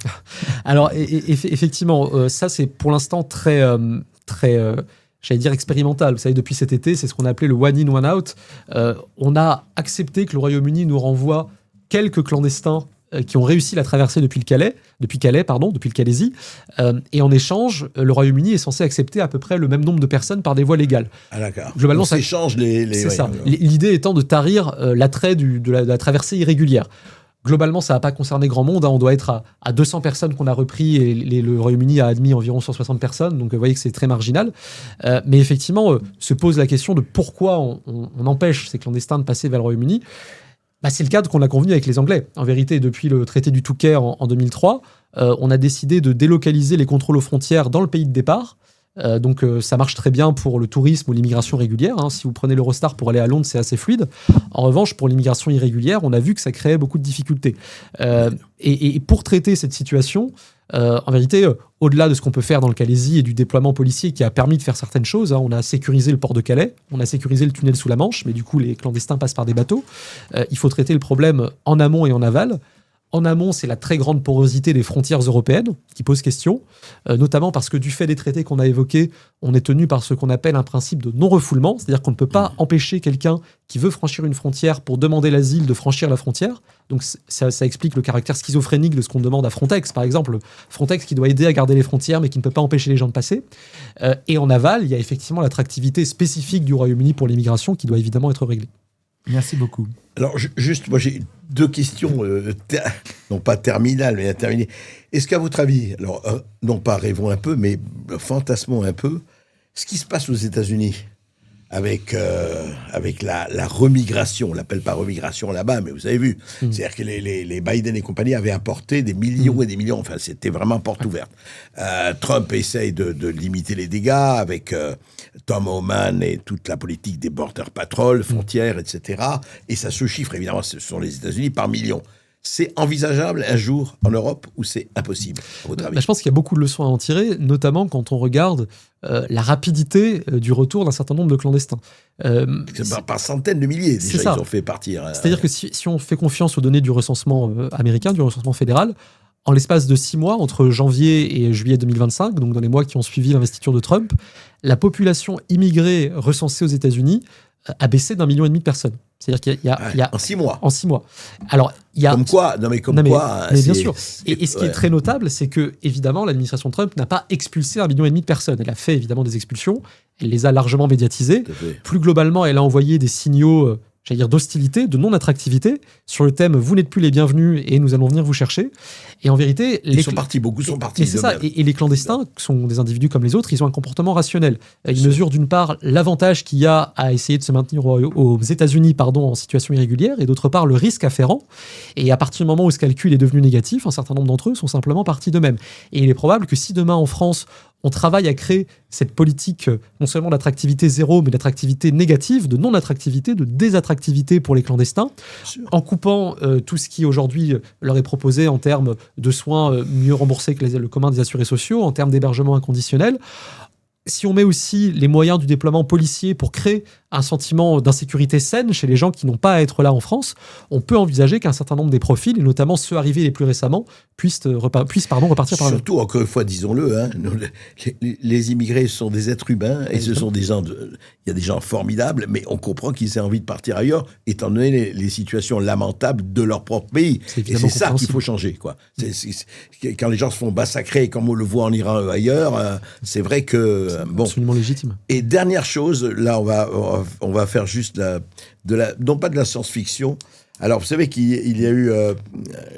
Alors, effectivement, ça, c'est pour l'instant très j'allais dire expérimental. Vous savez, depuis cet été, c'est ce qu'on a appelé le one in, one out. On a accepté que le Royaume-Uni nous renvoie quelques clandestins qui ont réussi la traversée depuis le Calaisie. Et en échange, le Royaume-Uni est censé accepter à peu près le même nombre de personnes par des voies légales. Ah, d'accord. Globalement, on ça s'échange les c'est ouais, ça. ouais. L'idée étant de tarir l'attrait de la traversée irrégulière. Globalement, ça n'a pas concerné grand monde. On doit être à 200 personnes qu'on a repris et le Royaume-Uni a admis environ 160 personnes. Donc, vous voyez que c'est très marginal. Mais effectivement, se pose la question de pourquoi on empêche ces clandestins de passer vers le Royaume-Uni. C'est le cadre qu'on a convenu avec les Anglais. En vérité, depuis le traité du Touquet en 2003, on a décidé de délocaliser les contrôles aux frontières dans le pays de départ. Donc ça marche très bien pour le tourisme ou l'immigration régulière. Si vous prenez l'Eurostar pour aller à Londres, c'est assez fluide. En revanche, pour l'immigration irrégulière, on a vu que ça créait beaucoup de difficultés. Et pour traiter cette situation, en vérité, au-delà de ce qu'on peut faire dans le Calaisis et du déploiement policier qui a permis de faire certaines choses, on a sécurisé le port de Calais, on a sécurisé le tunnel sous la Manche, mais du coup les clandestins passent par des bateaux. Il faut traiter le problème en amont et en aval. En amont, c'est la très grande porosité des frontières européennes qui pose question, notamment parce que du fait des traités qu'on a évoqués, on est tenu par ce qu'on appelle un principe de non-refoulement, c'est-à-dire qu'on ne peut pas empêcher quelqu'un qui veut franchir une frontière pour demander l'asile de franchir la frontière. Donc ça explique le caractère schizophrénique de ce qu'on demande à Frontex, par exemple. Frontex qui doit aider à garder les frontières, mais qui ne peut pas empêcher les gens de passer. Et en aval, il y a effectivement l'attractivité spécifique du Royaume-Uni pour l'immigration qui doit évidemment être réglée. Merci beaucoup. Alors, juste, moi j'ai deux questions, non pas terminales, mais interminées. Est-ce qu'à votre avis, alors, non pas rêvons un peu, mais fantasmons un peu, ce qui se passe aux États-Unis avec la remigration, on l'appelle pas remigration là-bas, mais vous avez vu, c'est-à-dire que les Biden et compagnie avaient apporté des millions et des millions, enfin c'était vraiment porte ouverte. Trump essaye de limiter les dégâts avec Tom Homan et toute la politique des border patrol, frontières, etc. Et ça se chiffre, évidemment, ce sont les États-Unis par millions. C'est envisageable un jour en Europe ou c'est impossible, à votre avis ? Je pense qu'il y a beaucoup de leçons à en tirer, notamment quand on regarde la rapidité du retour d'un certain nombre de clandestins. Par centaines de milliers, déjà, ils ont fait partir. C'est-à-dire que si on fait confiance aux données du recensement américain, du recensement fédéral, en l'espace de 6 mois, entre janvier et juillet 2025, donc dans les mois qui ont suivi l'investiture de Trump, la population immigrée recensée aux États-Unis a baissé d'1,5 million de personnes. C'est-à-dire qu'il y a en 6 mois. En 6 mois. Alors, il y a... Comme quoi, mais bien sûr. Et ce qui est très notable, c'est que, évidemment, l'administration Trump n'a pas expulsé 1,5 million de personnes. Elle a fait, évidemment, des expulsions. Elle les a largement médiatisées. Plus globalement, elle a envoyé des signaux, j'allais dire, d'hostilité, de non-attractivité, sur le thème « Vous n'êtes plus les bienvenus et nous allons venir vous chercher ». Et en vérité... beaucoup sont partis. Et c'est ça. Et les clandestins, qui sont des individus comme les autres, ils ont un comportement rationnel. Ils mesurent d'une part l'avantage qu'il y a à essayer de se maintenir aux États-Unis en situation irrégulière, et d'autre part le risque afférent. Et à partir du moment où ce calcul est devenu négatif, un certain nombre d'entre eux sont simplement partis d'eux-mêmes. Et il est probable que si demain en France, on travaille à créer cette politique non seulement d'attractivité zéro, mais d'attractivité négative, de non-attractivité, de désattractivité pour les clandestins, en coupant tout ce qui aujourd'hui leur est proposé en termes de soins mieux remboursés que le commun des assurés sociaux, en termes d'hébergement inconditionnel. Si on met aussi les moyens du déploiement policier pour créer un sentiment d'insécurité saine chez les gens qui n'ont pas à être là en France, on peut envisager qu'un certain nombre des profils, et notamment ceux arrivés les plus récemment, puissent repartir par là. Surtout, encore une fois, disons-le, les immigrés sont des êtres humains, et ce sont des gens, il y a des gens formidables, mais on comprend qu'ils aient envie de partir ailleurs, étant donné les situations lamentables de leur propre pays. Et c'est ça qu'il faut changer, quoi. Quand les gens se font massacrer, comme on le voit en Iran ou ailleurs, c'est vrai que... Bon. Absolument légitime. Et dernière chose, là on va faire juste non pas de la science-fiction. Alors vous savez qu'il y a eu,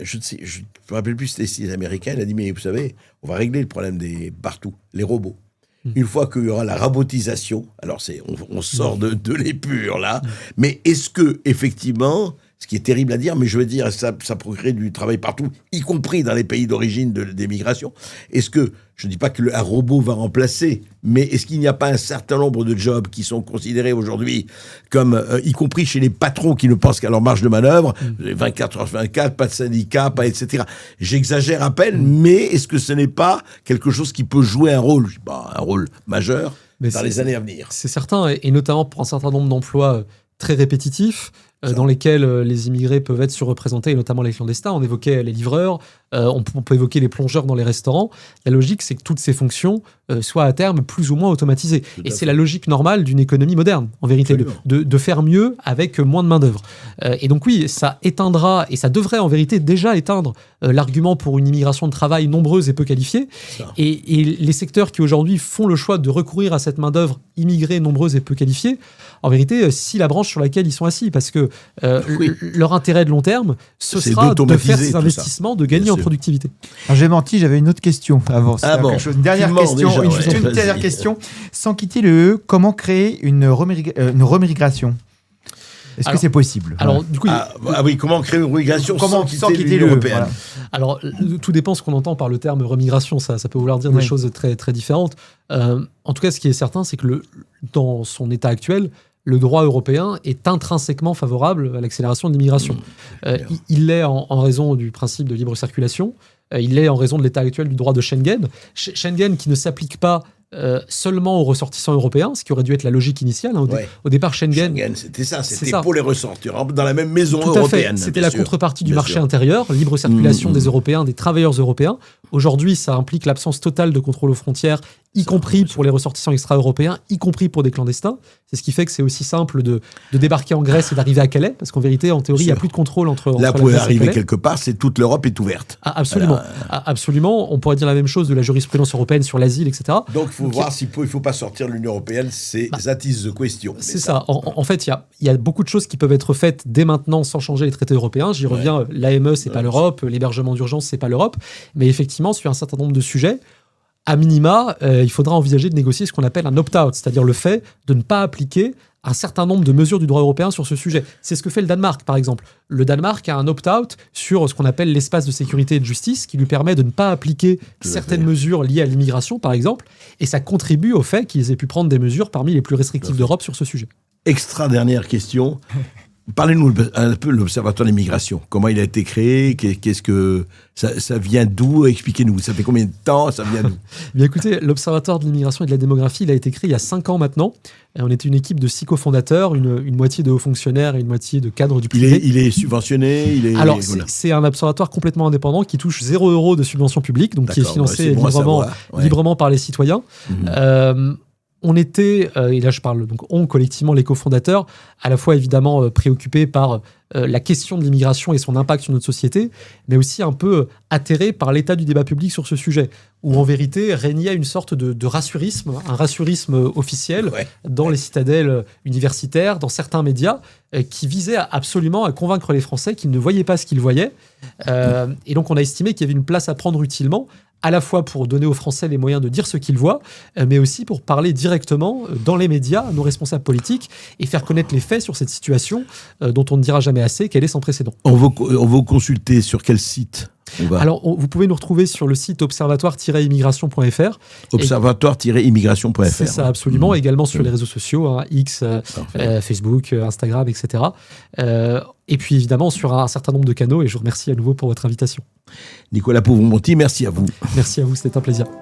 je ne me rappelle plus si c'était les Américains, il a dit mais vous savez, on va régler le problème des partout, les robots. Une fois qu'il y aura la robotisation, alors on sort de l'épure là, mais est-ce que effectivement, ce qui est terrible à dire, mais je veux dire, ça procure du travail partout, y compris dans les pays d'origine des migrations. Est-ce que, je ne dis pas qu'un robot va remplacer, mais est-ce qu'il n'y a pas un certain nombre de jobs qui sont considérés aujourd'hui comme, y compris chez les patrons qui ne pensent qu'à leur marge de manœuvre, 24h/24, pas de syndicat, pas etc. J'exagère à peine, mais est-ce que ce n'est pas quelque chose qui peut jouer un rôle majeur dans les années à venir ? C'est certain, et notamment pour un certain nombre d'emplois très répétitifs, dans lesquels les immigrés peuvent être surreprésentés, et notamment les clandestins. On évoquait les livreurs, on peut évoquer les plongeurs dans les restaurants. La logique, c'est que toutes ces fonctions soient à terme plus ou moins automatisées. Et c'est la logique normale d'une économie moderne, en vérité, de faire mieux avec moins de main-d'œuvre. Et donc oui, ça éteindra, et ça devrait en vérité déjà éteindre l'argument pour une immigration de travail nombreuse et peu qualifiée. Et les secteurs qui aujourd'hui font le choix de recourir à cette main-d'œuvre immigrée, nombreuse et peu qualifiée, en vérité, si la branche sur laquelle ils sont assis, parce que leur intérêt de long terme, ce sera de faire ces investissements, de gagner en productivité. Alors, j'ai menti, j'avais une autre question avant. Une dernière question. Déjà, une dernière question. Sans quitter le E, comment créer une remigration ? Est-ce que c'est possible? Alors, du coup, oui, comment créer une remigration Comment sans quitter l'Union européenne? voilà. Alors, tout dépend ce qu'on entend par le terme remigration. Ça peut vouloir dire des choses très, très différentes. En tout cas, ce qui est certain, c'est que dans son état actuel, le droit européen est intrinsèquement favorable à l'accélération de l'immigration. Il l'est en raison du principe de libre circulation. Il l'est en raison de l'état actuel du droit de Schengen. Schengen qui ne s'applique pas seulement aux ressortissants européens, ce qui aurait dû être la logique initiale. Au départ, Schengen c'était ça, c'était pour les ressortissants dans la même maison Tout à européenne. fait. C'était la contrepartie du marché intérieur, libre circulation des Européens, des travailleurs européens. Aujourd'hui, ça implique l'absence totale de contrôle aux frontières, y compris pour les ressortissants extra-européens, y compris pour des clandestins. C'est ce qui fait que c'est aussi simple de débarquer en Grèce et d'arriver à Calais, parce qu'en vérité, en théorie, il n'y a plus de contrôle entre là, la pour Grèce et arriver Calais. quelque part, c'est toute l'Europe est ouverte. Absolument. Absolument. On pourrait dire la même chose de la jurisprudence européenne sur l'asile, etc. Donc, il faut voir s'il ne faut pas sortir de l'Union européenne. C'est that is the question. C'est ça. En fait, il y a beaucoup de choses qui peuvent être faites dès maintenant sans changer les traités européens. J'y reviens. L'AME, c'est pas l'Europe. L'hébergement d'urgence, c'est pas l'Europe. Mais effectivement, sur un certain nombre de sujets, à minima, il faudra envisager de négocier ce qu'on appelle un opt-out, c'est-à-dire le fait de ne pas appliquer un certain nombre de mesures du droit européen sur ce sujet. C'est ce que fait le Danemark, par exemple. Le Danemark a un opt-out sur ce qu'on appelle l'espace de sécurité et de justice, qui lui permet de ne pas appliquer certaines mesures liées à l'immigration, par exemple, et ça contribue au fait qu'ils aient pu prendre des mesures parmi les plus restrictives d'Europe sur ce sujet. Dernière question. Parlez-nous un peu de l'Observatoire de l'immigration. Comment il a été créé? Qu'est-ce que ça vient d'où? Expliquez-nous. Ça fait combien de temps? Ça vient d'où? Bien écoutez, l'Observatoire de l'immigration et de la démographie, il a été créé il y a 5 ans maintenant. Et on était une équipe de 6 cofondateurs, une moitié de hauts fonctionnaires et une moitié de cadres du privé. Il est subventionné? Alors, c'est un observatoire complètement indépendant qui touche 0 € de subvention publique, donc qui est financé librement par les citoyens. On était, et là je parle donc collectivement les cofondateurs, à la fois évidemment préoccupés par la question de l'immigration et son impact sur notre société, mais aussi un peu atterrés par l'état du débat public sur ce sujet, où en vérité régnait une sorte de rassurisme, un rassurisme officiel dans les citadelles universitaires, dans certains médias, qui visait absolument à convaincre les Français qu'ils ne voyaient pas ce qu'ils voyaient. Et donc on a estimé qu'il y avait une place à prendre utilement, à la fois pour donner aux Français les moyens de dire ce qu'ils voient, mais aussi pour parler directement dans les médias à nos responsables politiques et faire connaître les faits sur cette situation dont on ne dira jamais assez, qu'elle est sans précédent. On va consulter sur quel site? Alors, vous pouvez nous retrouver sur le site observatoire-immigration.fr. Observatoire-immigration.fr. C'est ça, absolument. Également sur les réseaux sociaux, X, Facebook, Instagram, etc. Et puis évidemment sur un certain nombre de canaux. Et je vous remercie à nouveau pour votre invitation. Nicolas Pouvron-Monti, merci à vous. Merci à vous, c'était un plaisir.